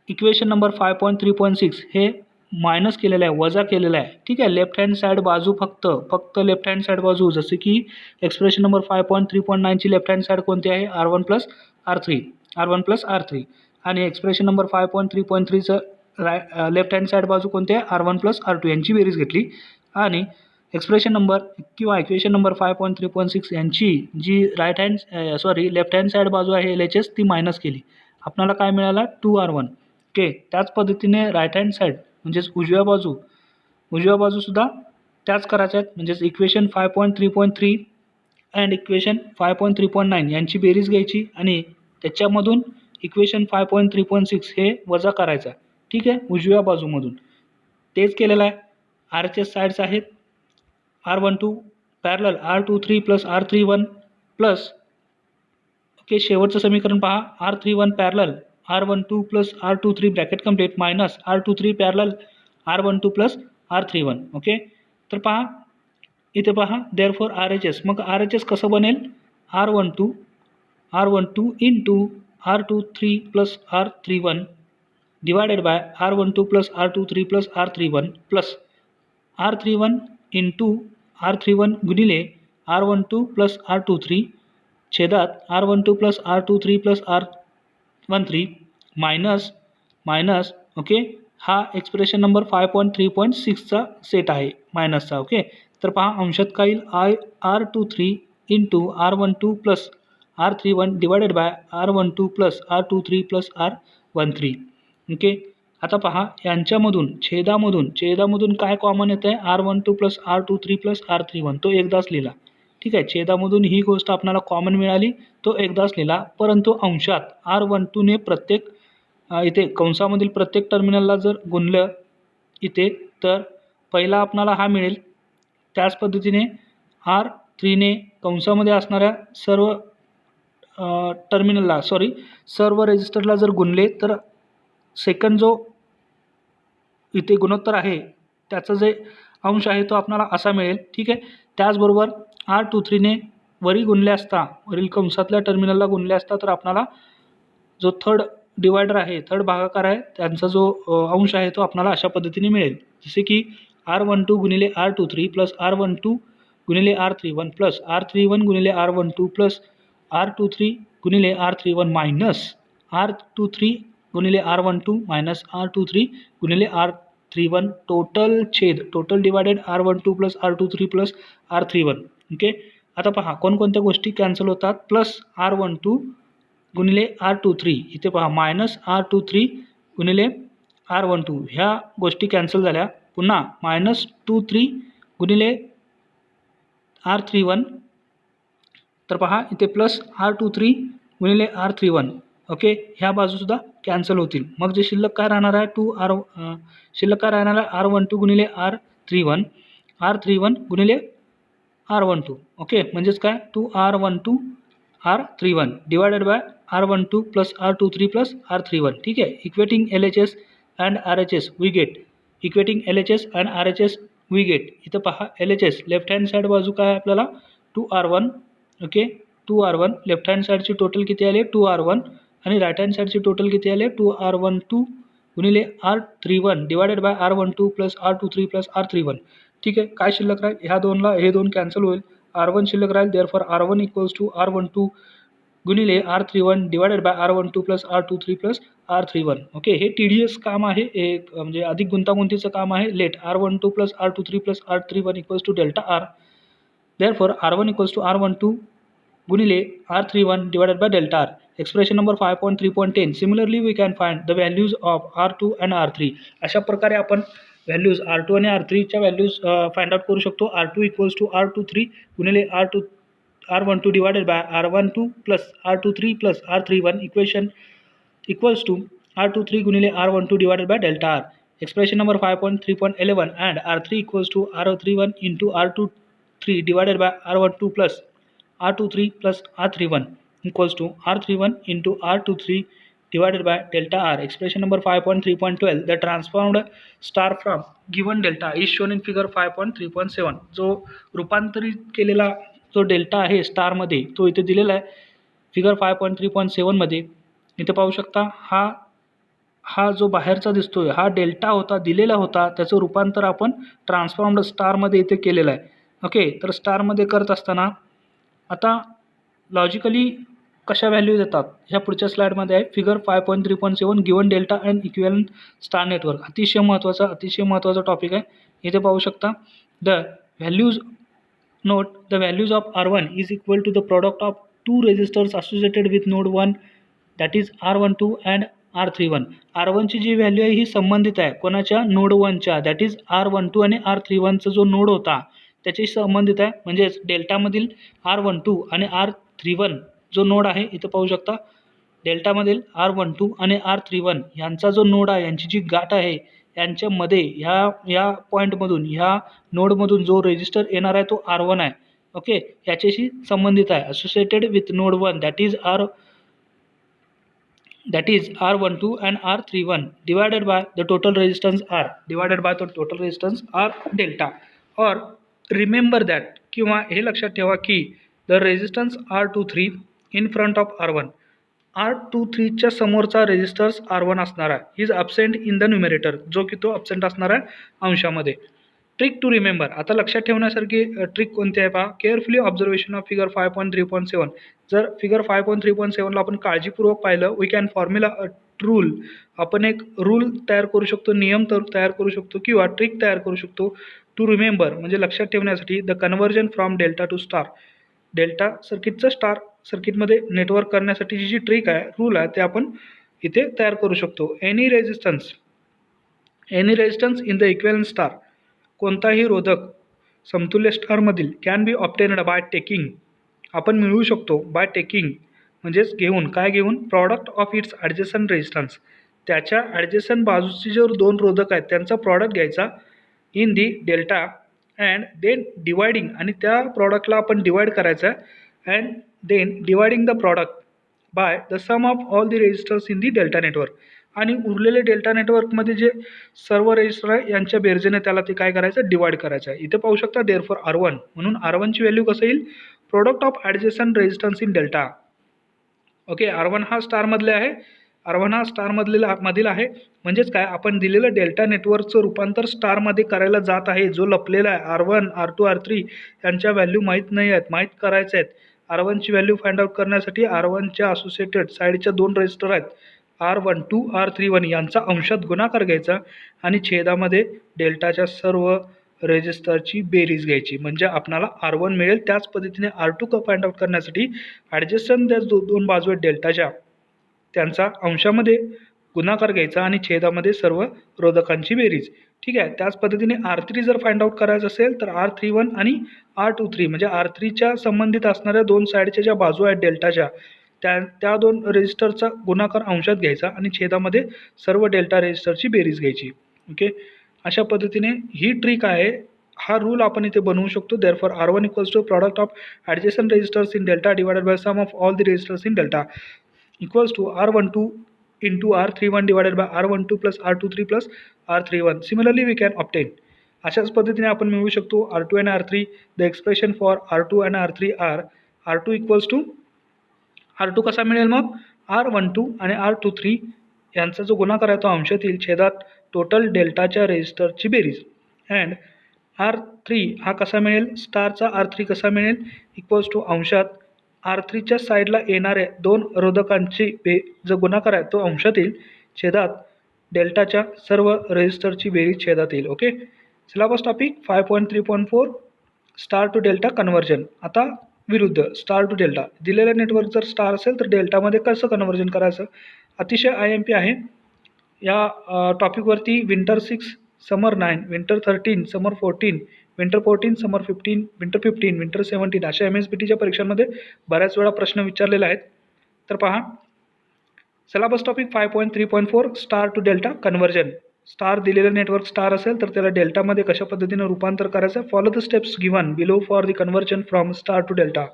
इक्वेशन नंबर 5.3.6 हे मायनस केलेलं आहे, वजा केलेलं आहे. ठीक आहे, लेफ्ट हँड साईड बाजू फक्त लेफ्ट हँड साईड बाजू, जसे की एक्सप्रेशन नंबर 5.3.9 ची लेफ्ट हँड साईड कोणती आहे, R1 प्लस R3 आणि एक्सप्रेशन नंबर 5.3.3चं लेफ्ट हँड साईड बाजू कोणती आहे, R1 प्लस R2 यांची बेरीज घेतली आणि एक्सप्रेशन नंबर किंवा इक्वेशन नंबर 5.3.6 यांची जी लेफ्ट हँड साईड बाजू आहे LHS ती मायनस केली, आपल्याला काय मिळाला 2R1. ओके, त्याच पद्धतीने राईट हँड साईड म्हणजेच उजव्या बाजूसुद्धा त्याच करायच्या आहेत. म्हणजेच इक्वेशन 5.3.3 अँड इक्वेशन 5.3.9 यांची बेरीज घ्यायची आणि त्याच्यामधून इक्वेशन 5.3.6 हे वजा करायचं. ठीक आहे, उजव्या बाजूमधून तेच केलेलं आहे. आरचे साईड्स आहेत R12 parallel R23 plus R31 plus okay शेवटचं समीकरण पहा R31 parallel R12 plus R23 bracket complete minus R23 parallel R12 plus R31 okay. तर पहा इथे पहा देअरफॉर RHS, मग RHS कसं बनेल R12 into R23 plus R31 divided by R12 plus R23 plus R31 plus R31 into R31 गुणिले R12 plus R23 छेदात R12 plus R23 plus R13 minus okay. हा expression number 5.3.6चा set आहे मायनसचा okay. तर पहा अंशात काय येईल R23 into R12 plus R31 divided by R12 plus R23 plus R13 okay. आता पहा यांच्यामधून छेदामधून काय कॉमन येतं आहे R12 plus R23 plus R31 तो एकदाच लिहिला. ठीक आहे, छेदामधून ही गोष्ट आपल्याला कॉमन मिळाली तो एकदाच लिहिला, परंतु अंशात R12ने प्रत्येक इथे कंसामधील प्रत्येक टर्मिनलला जर गुणलं इथे तर पहिला आपल्याला हा मिळेल. त्याच पद्धतीने R3ने कंसामध्ये असणाऱ्या सर्व रेजिस्टरला जर गुणले तर सेकंड जो इथे गुणोत्तर आहे त्याचा जे अंश आहे तो आपल्याला असा मिळेल. ठीक आहे, त्याचबरोबर R23ने वरील कंसातल्या टर्मिनलला गुणले असता तर आपल्याला जो थर्ड भागाकार आहे त्यांचा जो अंश आहे तो आपल्याला अशा पद्धतीने मिळेल. जसे की R12 गुणिले R23 प्लस R12 गुणिले R31 प्लस R31 गुणिले R12 प्लस R23 गुणिले R31 मायनस R23 गुणिले R12 मायनस R23 गुणिले R31 total divided R12 plus R23 plus R31 okay. आता पहा कोणकोणत्या गोष्टी कॅन्सल होतात. प्लस R12 गुणिले R23 इथे पहा मायनस R23 गुणिले R12 ह्या गोष्टी कॅन्सल झाल्या. पुन्हा मायनस 23 गुणिले R31 तर पहा इथे प्लस R23 गुणिले R31 ओके. ह्या बाजूसुद्धा कॅन्सल होतील. मग जे शिल्लक काय राहणार आहे R12 गुणिले R31 गुणिले R12 ओके. म्हणजेच काय 2R12 R31 divided by R12 plus R23 plus R31. ठीक आहे, equating LHS and RHS we get इथं पहा LHS लेफ्ट हँड साईड बाजू काय आपल्याला 2R1 okay. 2R1 left hand साईडची टोटल किती आले 2R1 आणि राईट हँड साईडची टोटल किती आले 2R12 गुणिले R31 divided by R12 plus R23 plus R31. ठीक आहे, काय शिल्लक राहील हे दोन कॅन्सल होईल. R1 शिल्लक राहील. Therefore R1 equals to R12 गुणिले R31 divided by R12 plus R23 plus R31 okay. हे TDS काम आहे, म्हणजे अधिक गुंतागुंतीचं काम आहे. Let R12 plus R23 plus R31 equals to delta R. Therefore R1 equals to R12 गुणिले R31 divided by delta R. Expression number 5.3.10. Similarly we can find the values of R2 and R3. अशा प्रकारे आपण values R2 आणि R3च्या values find out करू शकतो. R2 equals to R23 गुणिले R12 divided by R12 plus R23 plus R31 equation equals to R23 गुणिले R12 divided by delta R. Expression number 5.3.11 and R3 equals to R31 into R23 divided by R12 plus R23 plus R31 equals to R31 into R23 divided by delta R. Expression number 5.3.12. The transformed star from given delta is shown in figure 5.3.7. जो रूपांतरित केलेला जो delta आहे स्टारमध्ये तो इथे दिलेला आहे फिगर 5.3.7 मध्ये. इथे पाहू शकता हा जो बाहेरचा दिसतोय हा डेल्टा होता दिलेला होता, त्याचं रूपांतर आपण ट्रान्सफॉर्म्ड स्टारमध्ये इथे केलेलं आहे ओके. तर स्टारमध्ये करत असताना आता लॉजिकली कशा व्हॅल्यूज येतात ह्या पुढच्या स्लाइडमध्ये आहे. Figure 5.3.7 given delta and equivalent star network. अतिशय महत्त्वाचा टॉपिक आहे. इथे पाहू शकता the values of R1 is equal to the product of two resistors associated with node 1 that is R12 and R31. R1ची जी व्हॅल्यू आहे ही संबंधित आहे कोणाच्या नोड 1च्या दॅट इज R12 आणि R31चा जो नोड होता त्याच्याशी संबंधित आहे. म्हणजेच डेल्टामधील R12 आणि R31 जो नोड आहे इथं पाहू शकता डेल्टामधील R12 आणि R31 यांचा जो नोड आहे, यांची जी गाठ आहे, यांच्यामध्ये ह्या पॉईंटमधून, ह्या नोडमधून जो रेजिस्टर येणार आहे तो R1 आहे. ओके, याच्याशी संबंधित आहे. Associated with node 1 that is R12 and R31 divided by the total resistance R delta. or remember that, किंवा हे लक्षात ठेवा की the resistance R23 in front of R1, R23 च्या समोरचा रेजिस्टन्स R1 असणार आहे, is absent in the numerator, जो की तो absent असणार आहे अंशामध्ये. ट्रिक टू रिमेंबर, आता लक्षात ठेवण्यासारखी ट्रिक कोणती आहे पहा. Carefully observation of figure 5.3.7. जर फिगर 5.3.7 ला आपण काळजीपूर्वक पाहिलं, वी कॅन फॉर्म्युला रूल, आपण एक रूल तयार करू शकतो, नियम तयार करू शकतो किंवा ट्रिक तयार करू शकतो टू रिमेंबर, म्हणजे लक्षात ठेवण्यासाठी. The conversion from delta to star, delta सर्किटचं स्टार सर्किटमध्ये नेटवर्क करण्यासाठीची जी ट्रिक आहे, रूल आहे, ते आपण इथे तयार करू शकतो. Any resistance in the equivalent star, कोणताही रोधक समतुल्य स्टारमधील can be obtained by taking, आपण मिळवू शकतो बाय टेकिंग, म्हणजेच घेऊन, काय घेऊन, product of its adjacent resistance, त्याच्या ॲडजस्टंट बाजूचे जे दोन रोधक आहेत त्यांचा प्रॉडक्ट घ्यायचा in the delta and then dividing, आणि त्या प्रॉडक्टला आपण डिवाइड करायचं and then dividing the product by the sum of all the resistors in the delta network, आणि उरलेले डेल्टा नेटवर्कमध्ये जे सर्व रेजिस्टर आहे यांच्या बेरजेने त्याला ते काय करायचं, डिवाइड करायचं आहे. इथे पाहू शकता देअरफॉर R1, म्हणून R1ची व्हॅल्यू कसं येईल, product of adjacent resistance in delta. Okay, R1 हा स्टारमधले आहे, R1 हा मधील आहे, म्हणजेच काय, आपण दिलेलं डेल्टा नेटवर्कचं रूपांतर स्टारमध्ये करायला जात आहे, जो लपलेला आहे. R1, R2, R3 यांच्या व्हॅल्यू माहीत नाही आहेत, माहीत करायच्या आहेत. R1ची व्हॅल्यू फाइंड आउट करण्यासाठी R1च्या असोसिएटेड साईडच्या दोन रेजिस्टर आहेत R12, R31 यांचा अंशात गुणाकार घ्यायचा आणि छेदामध्ये डेल्टाच्या सर्व रेजिस्टरची बेरीज घ्यायची, म्हणजे आपल्याला R1 मिळेल. त्याच पद्धतीने R2 फाइंड आउट करण्यासाठी ॲडजस्टंट त्या दोन बाजू आहेत डेल्टाच्या, त्यांचा अंशामध्ये गुणाकार घ्यायचा आणि छेदामध्ये सर्व रोधकांची बेरीज. ठीक आहे, त्याच पद्धतीने R3 जर फाइंड आउट करायचं असेल तर R31 आणि R23 म्हणजे R3च्या संबंधित असणाऱ्या दोन साईडच्या ज्या बाजू आहेत डेल्टाच्या, त्या दोन रेजिस्टरचा गुणाकार अंशात घ्यायचा आणि छेदामध्ये सर्व डेल्टा रेजिस्टरची बेरीज घ्यायची. ओके, अशा पद्धतीने ही ट्रिक आहे, हा रूल आपण इथे बनवू शकतो. Therefore R1 equals to product of adjacent resistors in delta divided by sum of all the resistors in delta equals to R12 into R31 divided by R12 plus R23 plus R31. Similarly we can obtain, अशाच पद्धतीने आपण मिळवू शकतो R2 and R3. The expression for R2 and R3 R2 equals to, R2 कसा मिळेल मग, R12 आणि R23 यांचा जो गुणाकार आहे तो अंशात येईल, छेदात टोटल डेल्टाच्या रेजिस्टरची बेरीज. अँड R3 हा कसा मिळेल, स्टारचा R3 कसा मिळेल, इक्वल्स टू अंशात R3च्या साईडला येणाऱ्या दोन रोधकांची जो गुणाकार आहे तो अंशात येईल, छेदात डेल्टाच्या सर्व रेजिस्टरची बेरीज छेदात येईल. Okay, syllabus topic 5.3.4 star to delta conversion. आता विरुद्ध स्टार टू डेल्टा, दिलेलं नेटवर्क जर स्टार असेल तर डेल्टामध्ये कसं कन्व्हर्जन करायचं, अतिशय IMP आहे. या टॉपिकवरती विंटर 6, समर 9, विंटर 13, समर 14, विंटर 14, समर 15, विंटर 15, विंटर 17 अशा MSBTच्या परीक्षांमध्ये बऱ्याच वेळा प्रश्न विचारलेले आहेत. तर पहा, syllabus topic 5.3.4 star to delta conversion. Star दिलेलं नेटवर्क स्टार असेल तर त्याला डेल्टामध्ये कशा पद्धतीने रूपांतर करायचं, follow the steps given below for the conversion from star to delta.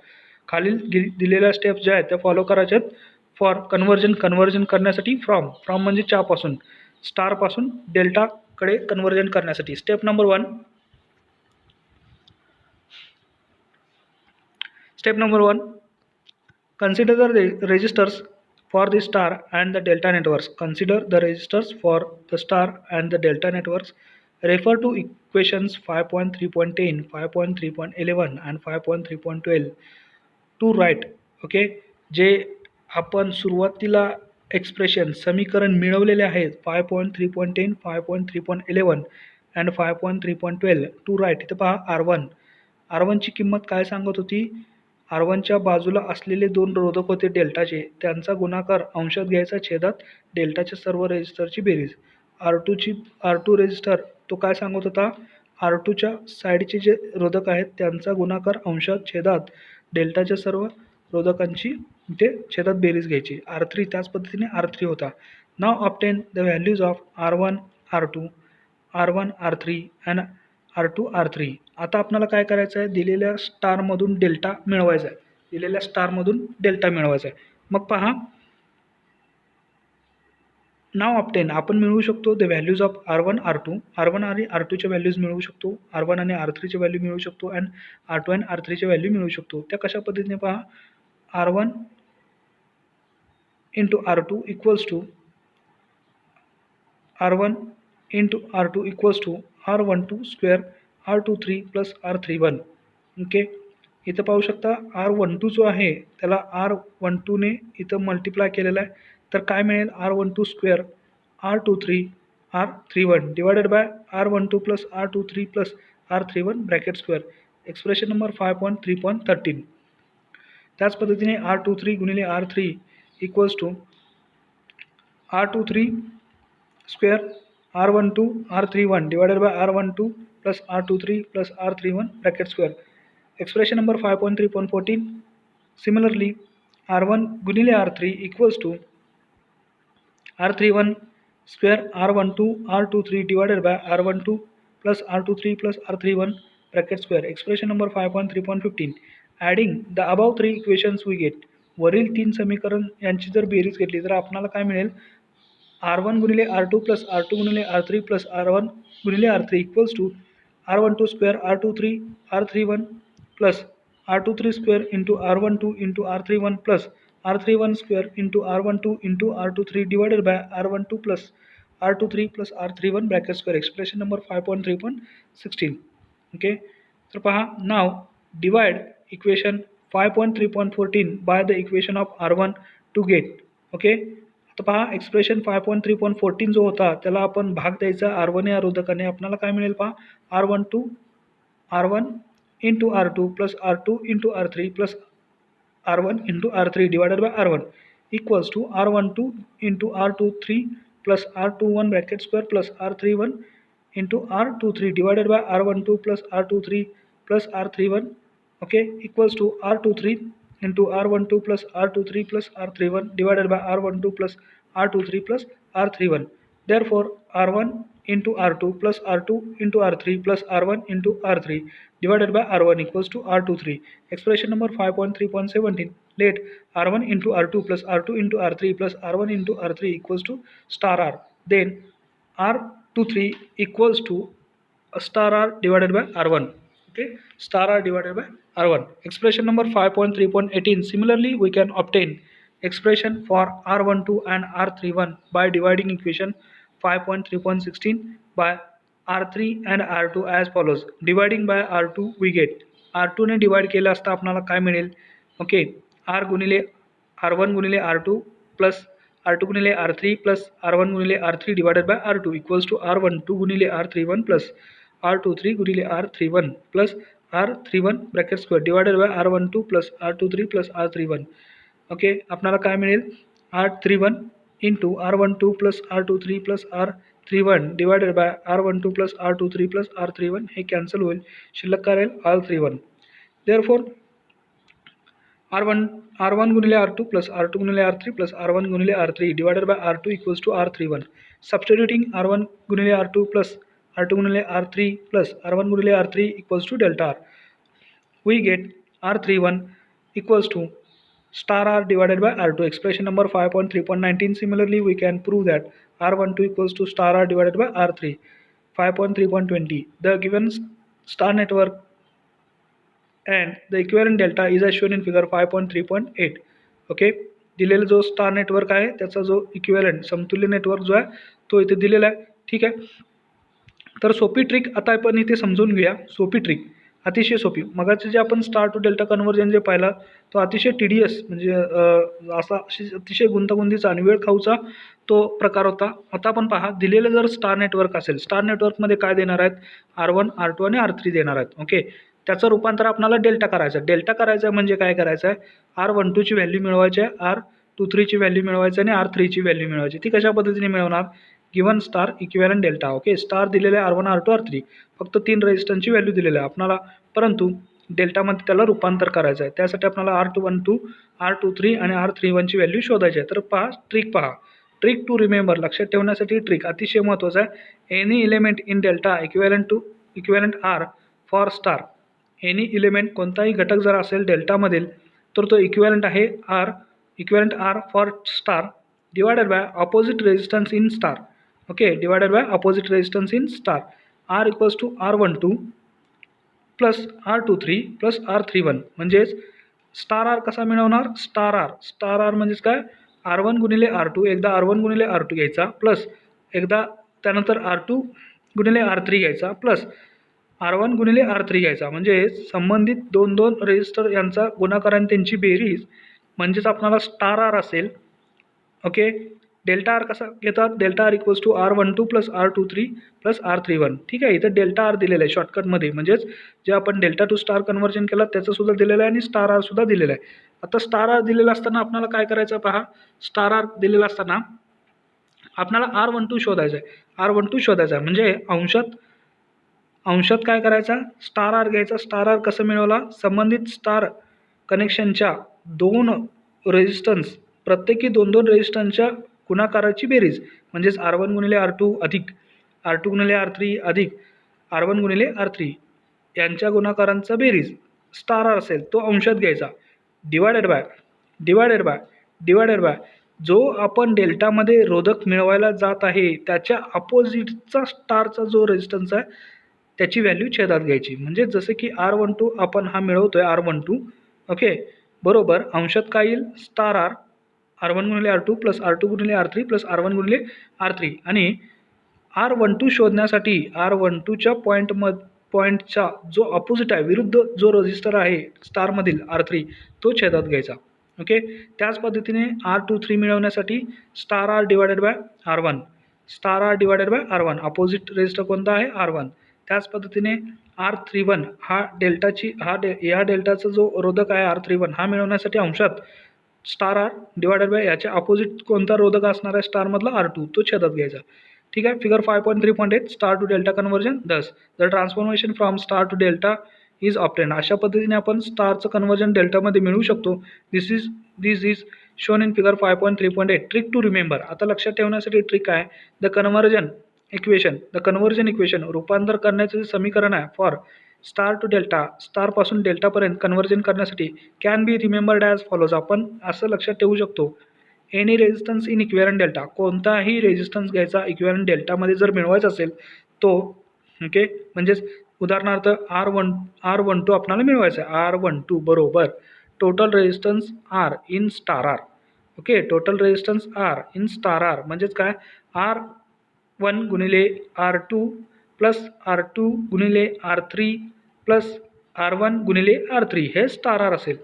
खालील दिलेल्या स्टेप्स ज्या आहेत त्या फॉलो करायच्या आहेत फॉर कन्व्हर्जन करण्यासाठी, फ्रॉम म्हणजे च्यापासून, स्टारपासून डेल्टाकडे कन्व्हर्जन करण्यासाठी. Step number 1, consider the resistors for the star and the delta networks. Consider the resistors for the star and the delta networks. Refer to equations 5.3.10, 5.3.11 and 5.3.12 to write. Okay, जे आपण सुरुवातीला expression समीकरण मिळवलेले आहेत 5.3.10, 5.3.11 and 5.3.12 to right. इथे पहा R1ची किंमत काय सांगत होती, R1च्या बाजूला असलेले दोन रोधक होते डेल्टाचे, त्यांचा गुणाकार अंशात घ्यायचा, छेदात डेल्टाच्या सर्व रेजिस्टरची बेरीज. R2 रेजिस्टर तो काय सांगत होता, R2च्या साईडचे जे रोधक आहेत त्यांचा गुणाकार अंशात छेदात डेल्टाच्या सर्व रोधकांची इथे छेदात बेरीज घ्यायची. R3 त्याच पद्धतीने R3 होता. Now obtain the values of R1 R2 R1 R3 and R2 R3. आता आपल्याला काय करायचं आहे, दिलेल्या स्टारमधून डेल्टा मिळवायचा आहे. दिलेल्या स्टारमधून डेल्टा मिळवायचा आहे. मग पहा, नाव ऑब्टेन आपण मिळवू शकतो the values of R1 R2 R1 आणि R2चे व्हॅल्यूज मिळवू शकतो. R1 आणि R3चे व्हॅल्यू मिळवू शकतो अँड R2 आणि R3चे व्हॅल्यू मिळवू शकतो. त्या कशा पद्धतीने पहा, R1 into R2 equals to R1 into R2 equals to R12 square R23 plus R31. Okay, इथं पाहू शकता R12 जो आहे त्याला R12ने इथं मल्टिप्लाय केलेला आहे, तर काय मिळेल, R12 square R23 R31 divided by R12 plus R23 plus R31 bracket square. Expression number 5.3.13. त्याच पद्धतीने R23 गुणिले R3 equals to R23 square R12 R31 divided by R12 plus R23 plus R31 bracket square. Expression number 5.3.14. Similarly R1 गुणिले R3 equals to R31 square R12 R23 divided by R12 plus R23 plus R31 bracket square. Expression number 5.3.15. Adding the above 3 equations we get. वरील 3 समीकरण यांची जर बेरीज घेतली तर आपल्याला काय मिळेल, R1 गुणिले R2 प्लस R2 गुणिले R3 प्लस R1 गुणिले R3 equals to R12 square R23 R31 plus R23 square into R12 into R31 plus R31 square into R12 into R23 divided by R12 plus R23 plus R31 bracket square. Expression number 5.3.16. Okay, तर पहा, now divide equation 5.3.14 by the equation of R1 to get. Okay, आता पहा, expression 5.3.14 जो होता त्याला आपण भाग द्यायचा R1 या रोधकाने. आपल्याला काय मिळेल पहा, R1 into R2 plus R2 into R3 plus R1 into R3 divided by R1 equals to R12 into R23 plus R21 bracket square plus R31 into R23 divided by R12 plus R23 plus R31. Okay, equals to R23 into R12 plus R23 plus R31 divided by R12 plus R23 plus R31. Therefore, R1 into R2 plus R2 into R3 plus R1 into R3 divided by R1 equals to R23. Expression number 5.3.17. Let R1 into R2 plus R2 into R3 plus R1 into R3 equals to star R. Then R23 equals to star R divided by R1. Okay, star R divided by R1. Expression number 5.3.18. Similarly, we can obtain expression for R12 and R31 by dividing equation 5.3.16 by R3 and R2 as follows. Dividing by R2 we get R2 ने divide केलं असता आपल्याला काय मिळेल. Okay, R गुणिले R1 गुणिले R2 plus R2 गुणिले R3 plus R1 गुणिले R3 divided by R2 equals to R12 गुणिले R31 प्लस R23 गुणिले R31 plus R31 bracket square divided by R12 plus R23 plus R31. Okay, आपल्याला काय मिळेल, R31 into R12 plus R23 plus R31 divided by R12 plus R23 plus R31 हे cancel होईल, शिल्लक काय राहील R31. Therefore R1 गुणिले R2 plus R2 गुणिले R3 प्लस R1 गुणिले R3 divided by R2 equals to R31. Substituting R1 गुणिले R2 plus R2 गुणिले R3 प्लस R1 गुणिले R3 equals to delta R. We get R31 equals to star R divided by R2. Expression number 5.3.19. Similarly, we can prove that R12 equals to star R divided by R3. 5.3.20. The given star network and the equivalent delta is as shown in figure 5.3.8. Okay, दिलेला जो star network आहे त्याचा जो equivalent समतुल्य network जो आहे तो इथे दिलेला आहे. ठीक आहे, तर सोपी ट्रिक आता आपण इथे समजून घेऊया. सोपी ट्रिक, अतिशय सोपी. मगाचे जे आपण स्टार टू डेल्टा कन्व्हर्जन जे पाहिला तो अतिशय टीडीएस म्हणजे असा अतिशय गुंतागुंतीचा आणि वेळ खाऊचा तो प्रकार होता. आता आपण पहा, दिलेलं जर स्टार नेटवर्क असेल, स्टार नेटवर्कमध्ये काय देणार आहेत, R1 R2 आणि R3 देणार आहेत. ओके, त्याचं रूपांतर आपल्याला डेल्टा करायचं. डेल्टा करायचं म्हणजे काय करायचं आहे, R12ची व्हॅल्यू मिळवायची आहे, R23ची व्हॅल्यू मिळवायची आणि R3ची व्हॅल्यू मिळवायची. ती कशा पद्धतीने मिळवणार, given star equivalent delta. Okay, star दिलेला आहे R1 R2 R3, फक्त 3 रेजिस्टन्सची व्हॅल्यू दिलेली आहे आपल्याला, परंतु डेल्टामध्ये त्याला रूपांतर करायचं आहे. त्यासाठी आपल्याला R12, R23 आणि R31ची व्हॅल्यू शोधायची आहे. तर पहा ट्रिक पहा. ट्रिक टू रिमेंबर, लक्षात ठेवण्यासाठी ट्रिक अतिशय महत्त्वाचा आहे. Any element in delta equivalent R for star. Any element कोणताही घटक जर असेल डेल्टामधील तर तो इक्विव्हॅलंट आहे R for star divided by opposite resistance in star. Okay, divided by opposite resistance in star. R equals to R12 plus R23 plus R31. म्हणजेच star R कसा मिळवणार? स्टार आर म्हणजेच काय? R1 गुणिले R2, एकदा R1 गुणिले R2 घ्यायचा plus एकदा त्यानंतर R2 गुणिले R3 घ्यायचा प्लस R1 गुणिले R3 घ्यायचा. म्हणजे संबंधित दोन रेजिस्टर यांचा गुणाकार आणि त्यांची बेरीज म्हणजेच आपल्याला स्टार आर असेल. ओके, डेल्टा आर कसा घेतात? Delta R equals to R12 plus R23 plus R31. ठीक आहे, इथं डेल्टा आर दिलेलं आहे शॉर्टकटमध्ये, म्हणजेच जे आपण डेल्टा टू स्टार कन्व्हर्जन केलं त्याचं सुद्धा दिलेलं आहे आणि स्टार आर सुद्धा दिलेलं आहे. आता स्टार आर दिलेला असताना आपल्याला काय करायचं पहा. स्टार आर दिलेला असताना आपल्याला R12 शोधायचं आहे. R12 शोधायचं आहे म्हणजे अंशात काय करायचा? स्टार आर घ्यायचा. स्टार आर कसं मिळवला? संबंधित स्टार कनेक्शनच्या दोन रेजिस्टन्स, प्रत्येकी दोन रेजिस्टन्सच्या गुणाकाराची बेरीज म्हणजेच R1 गुणिले R2 अधिक R2 गुणिले R3 अधिक R1 गुणिले R3 यांच्या गुणाकारांचा बेरीज स्टार आर असेल तो अंशात घ्यायचा. डिवायडेड बाय जो आपण डेल्टामध्ये रोधक मिळवायला जात आहे त्याच्या अपोजिटचा स्टारचा जो रेजिस्टन्स आहे त्याची व्हॅल्यू छेदात घ्यायची. म्हणजे जसं की R12 आपण हा मिळवतोय R12. ओके, बरोबर अंशात काय येईल? स्टार आर R1 गुणिले R2 प्लस R2 गुणिले R3 प्लस R1 गुणिले R3. आणि R12 शोधण्यासाठी R12च्या पॉईंटचा जो अपोजिट आहे, विरुद्ध जो रजिस्टर आहे स्टारमधील R3 तो छेदात घ्यायचा. ओके, त्याच पद्धतीने R23 मिळवण्यासाठी star R divided by R1 opposite resistor कोणता आहे? R1. त्याच पद्धतीने R31 या डेल्टाचा जो रोधक आहे R31 हा मिळवण्यासाठी अंशात स्टार आर डिवायडेड बाय याच्या अपोजिट कोणता रोधक असणार आहे स्टारमधला R2 तो छेदात घ्यायचा. ठीक आहे, figure 5.3.8 star to delta conversion. Thus the transformation from star to delta is obtained. अशा पद्धतीने आपण स्टारचं कन्वर्जन डेल्टामध्ये मिळवू शकतो. This is shown in figure 5.3.8. Trick to remember. आता लक्षात ठेवण्यासाठी ट्रिक आहे. द कन्वर्जन इक्वेशन रूपांतर करण्याचे जे समीकरण आहे फॉर स्टार टू डेल्टा, स्टारपासून डेल्टापर्यंत कन्वर्जन करण्यासाठी can be remembered as follows. आपण असं लक्षात ठेवू शकतो. Any resistance in equivalent delta, कोणताही रेजिस्टन्स घ्यायचा इक्विव्हॅलंट डेल्टामध्ये जर मिळवायचा असेल तो. ओके, म्हणजेच उदाहरणार्थ R12 आपल्याला मिळवायचं आहे. R12 बरोबर total resistance R in star R. Okay, total resistance R in star R म्हणजेच काय? R1 गुणिले R2 प्लस R2 गुणिले R3 प्लस R1 गुणिले R3 हे स्टार आर असेल.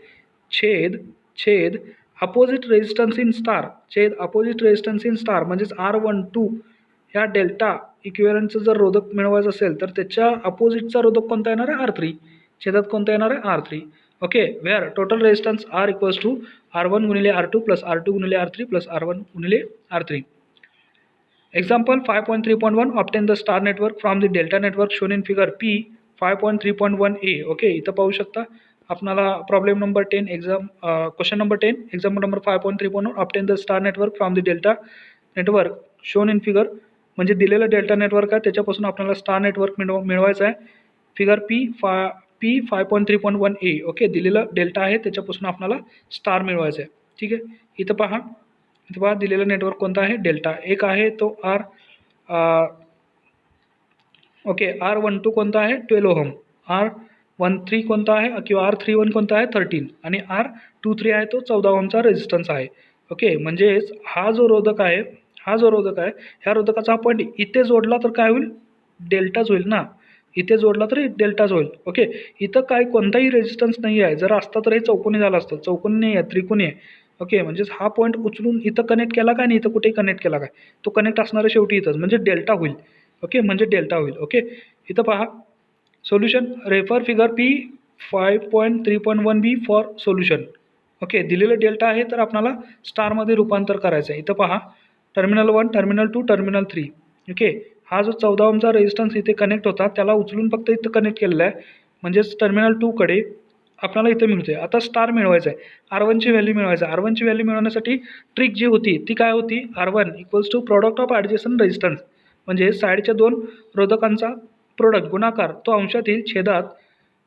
छेद अपोजिट रेजिस्टन्स इन स्टार म्हणजेच R12 ह्या डेल्टा इक्विव्हॅलंटचं जर रोधक मिळवायचं असेल तर त्याच्या अपोजिटचा रोधक कोणता येणार आहे? R3. छेदात कोणता येणार आहे? R3. Okay, where total resistance R equals to R1 गुणिले R2 प्लस R2 गुणिले R3 प्लस R1 गुणिले R3. Example 5.3.1 obtain the star network from the delta network shown in figure P 5.3.1a. Okay, इथं पाहू शकता आपणाला problem number 10 question number 10 example number 5.3.1 obtain the star network from the delta network shown in figure. म्हणजे दिलेलं delta network आहे त्याच्यापासून आपल्याला star network मिळवायचं आहे. Figure P 5.3.1a. ओके, दिलेलं डेल्टा आहे त्याच्यापासून आपल्याला स्टार मिळवायचं आहे. ठीक आहे, इथं पहा दिलेलं नेटवर्क कोणता आहे? डेल्टा. एक आहे तो R12 कोणता आहे? 12 ओहम. R13 कोणता आहे किंवा R31 कोणता आहे? 13. आणि R23 आहे तो 14 ओहमचा रेजिस्टन्स आहे. ओके, म्हणजेच हा जो रोधक आहे ह्या रोधकाचा पॉईंट इथे जोडला तर काय होईल? डेल्टाच होईल ना. इथे जोडला तर डेल्टाच होईल. ओके, इथं काय कोणताही रेजिस्टन्स नाही आहे. जर असता तर हे चौकोनी झालं असतं. चौकोनी नाही आहे, त्रिकोणी आहे. ओके, म्हणजेच हा पॉईंट उचलून इथं कनेक्ट केला काय आणि इथं कुठेही कनेक्ट केला काय, तो कनेक्ट असणार आहे शेवटी इथंच, म्हणजे डेल्टा होईल. ओके, म्हणजे डेल्टा होईल. ओके, इथं पहा solution. Refer figure P 5.3.1b for solution. Okay, दिलेलं डेल्टा आहे तर आपल्याला स्टारमध्ये रूपांतर करायचं आहे. इथं पहा टर्मिनल 1, टर्मिनल 2, टर्मिनल 3. ओके, हा जो 14 ओहमचा रेजिस्टन्स इथे कनेक्ट होता त्याला उचलून फक्त इथं कनेक्ट केलेला आहे. म्हणजेच टर्मिनल 2कडे आपल्याला इथे मिळते. आता स्टार मिळवायचा आहे, R1ची व्हॅल्यू मिळवायचं आहे. R1ची व्हॅल्यू मिळवण्यासाठी ट्रिक जी होती ती काय होती, R1 equals to product of adjacent resistance, म्हणजे साईडच्या दोन रोधकांचा प्रोडक्ट गुणाकार तो अंशातील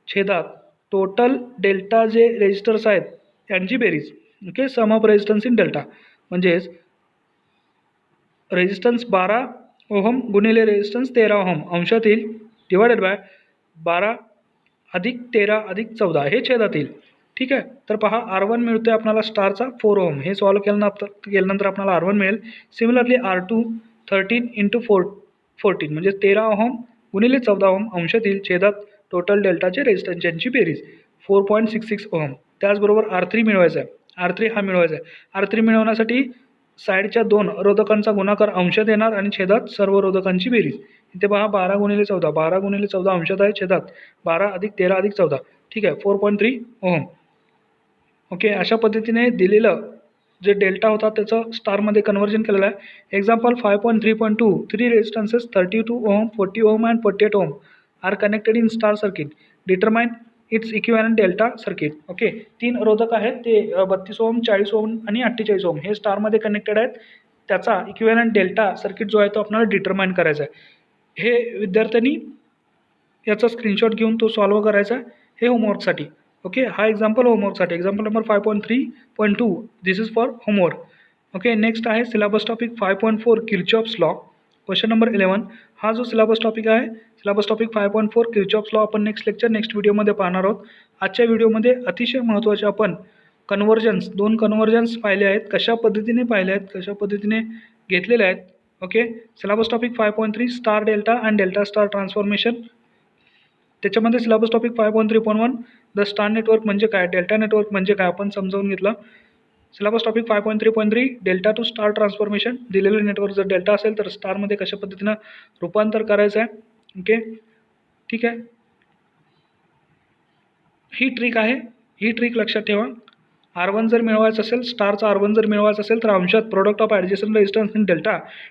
छेदात टोटल डेल्टा जे रेजिस्टर्स आहेत यांची बेरीज. Okay, sum of resistance in delta, म्हणजेच रेजिस्टन्स 12 ओहम गुणिले रेजिस्टन्स 13 ओहम अंशातील डिवायडेड बाय 12 अधिक 13 अधिक 14 हे छेदातील. ठीक आहे, तर पहा R1 मिळतोय आपल्याला स्टारचा 4 ओहम. हे सॉल्व्ह केल्यानंतर आपल्याला R1 मिळेल. सिमिलरली R2 13 इंटू 14 म्हणजे 13 ओहम गुणिले 14 ओहम अंशातील छेदात टोटल डेल्टाचे रेजिस्टन्स यांची बेरीज 4.66 ओहम. त्याचबरोबर R3 मिळवायचा आहे. R3 हा मिळवायचा आहे. R3 मिळवण्यासाठी साईडच्या दोन रोधकांचा गुणाकार अंशात येणार आणि छेदात सर्व रोधकांची बेरीज. इथे पहा 12 गुणिले 14, 12 गुणिले 14 अंशात आहे, छेदात 12 अधिक 13 अधिक 14. ठीक आहे, 4.3 ओहम. ओके, अशा पद्धतीने दिलेलं जे डेल्टा होता त्याचं स्टारमध्ये कन्वर्जन केलेलं आहे. Example 5.3.2 3 resistances 32 ohm 40 ohm and 48 ohm are connected in star circuit. Determine its equivalent delta circuit. Okay, 3 रोधक आहेत ते 32 ओहम 40 ओहम आणि 48 ओहम हे स्टारमध्ये कनेक्टेड आहेत. त्याचा इक्विव्हॅलंट डेल्टा सर्किट जो आहे तो आपल्याला डिटरमाइन करायचा आहे. हे विद्यार्थ्यांनी याचा स्क्रीनशॉट घेऊन तो सॉल्व्ह करायचा आहे हे होमवर्कसाठी. ओके, हा एक्झाम्पल होमवर्कसाठी. Example number 5.3.2 this is for homework. Okay, next आहे syllabus topic 5.4 Kirchhoff's law. Question number 11. हा जो सिलेबस टॉपिक आहे, सिलेबस टॉपिक 5.4 किर्चॉफ्स लॉ आपण नेक्स्ट व्हिडिओमध्ये पाहणार आहोत. आजच्या व्हिडिओमध्ये अतिशय महत्त्वाचे आपण दोन कन्वर्जन्स पाहिले आहेत, कशा पद्धतीने पाहिले आहेत, कशा पद्धतीने घेतलेले आहेत. Okay, syllabus topic 5.3 star delta and delta star transformation. त्याच्यामध्ये syllabus topic 5.3.1 the star network म्हणजे काय, डेल्टा नेटवर्क म्हणजे काय आपण समजावून घेतलं. Syllabus topic 5.3.3 delta to star transformation. दिलेलं नेटवर्क जर डेल्टा असेल तर स्टारमध्ये कशा पद्धतीनं रूपांतर करायचं आहे. ओके, ठीक आहे, ही ट्रिक आहे. ही ट्रिक लक्षात ठेवा. R1 जर मिळवायचं असेल, स्टारचा R1 जर मिळवायचं असेल तर अंशात product of adjacent resistance in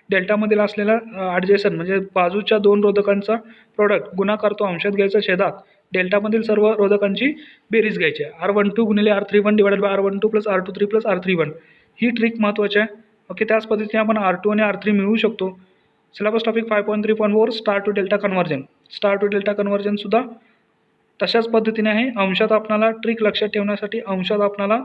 डेल्टामधील असलेला ॲडजसंट म्हणजे बाजूच्या दोन रोधकांचा प्रोडक्ट गुणाकार तो अंशात घ्यायचा, छेदात डेल्टामधील सर्व रोधकांची बेरीज घ्यायची आहे. R12 गुणिले R31 divided by R12 plus R23 plus R31. He trick महत्त्वाची आहे. ओके, त्याच पद्धतीने आपण R2 आणि R3 मिळवू शकतो. Syllabus topic 5.3.4 star to delta conversion. Star to delta कन्वर्जनसुद्धा तशाच पद्धतीने आहे. अंशात आपल्याला ट्रिक लक्षात ठेवण्यासाठी अंशात आपल्याला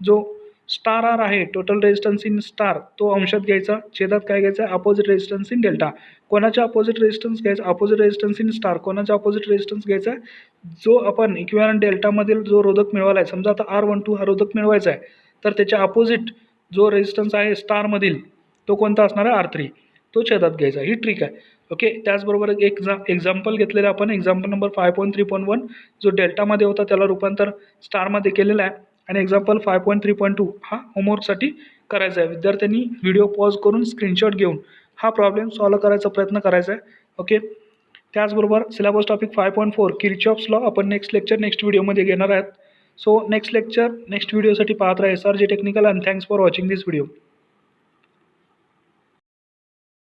जो स्टार आर आहे टोटल रेजिस्टन्स इन स्टार तो अंशात घ्यायचा, छेदात काय घ्यायचं आहे अपोजिट रेजिस्टन्स इन डेल्टा. कोणाचा अपोजिट रेजिस्टन्स घ्यायचा, अपोजिट रेजिस्टन्स इन स्टार. कोणाचा अपोजिट रेजिस्टन्स घ्यायचा जो आपण इक्विव्हॅलंट डेल्टामधील जो रोधक मिळवला आहे. समजा आता R12 हा रोधक मिळवायचा आहे तर त्याच्या अपोजिट जो रेजिस्टन्स आहे स्टारमधील तो कोणता असणार आहे R3, तो छेदात घ्यायचा. ही ट्रिक आहे. ओके, त्याचबरोबर एक एक्झाम्पल घेतलेलं आपण. एक्झाम्पल नंबर 5.3.1 जो डेल्टामध्ये होता त्याला रूपांतर स्टारमध्ये केलेलं आहे. आणि एक्झाम्पल 5.3.2 हा होमवर्कसाठी करायचा आहे. विद्यार्थ्यांनी व्हिडिओ पॉज करून स्क्रीनशॉट घेऊन हा प्रॉब्लेम सॉल्व्ह करायचा प्रयत्न करायचा आहे. ओके, त्याचबरोबर सिलेबस टॉपिक 5.4 किर्चॉफ्स लॉ आपण नेक्स्ट व्हिडिओमध्ये घेणार आहेत. सो नेक्स्ट व्हिडिओसाठी पाहत राहा SRJ technical and thanks for watching this video.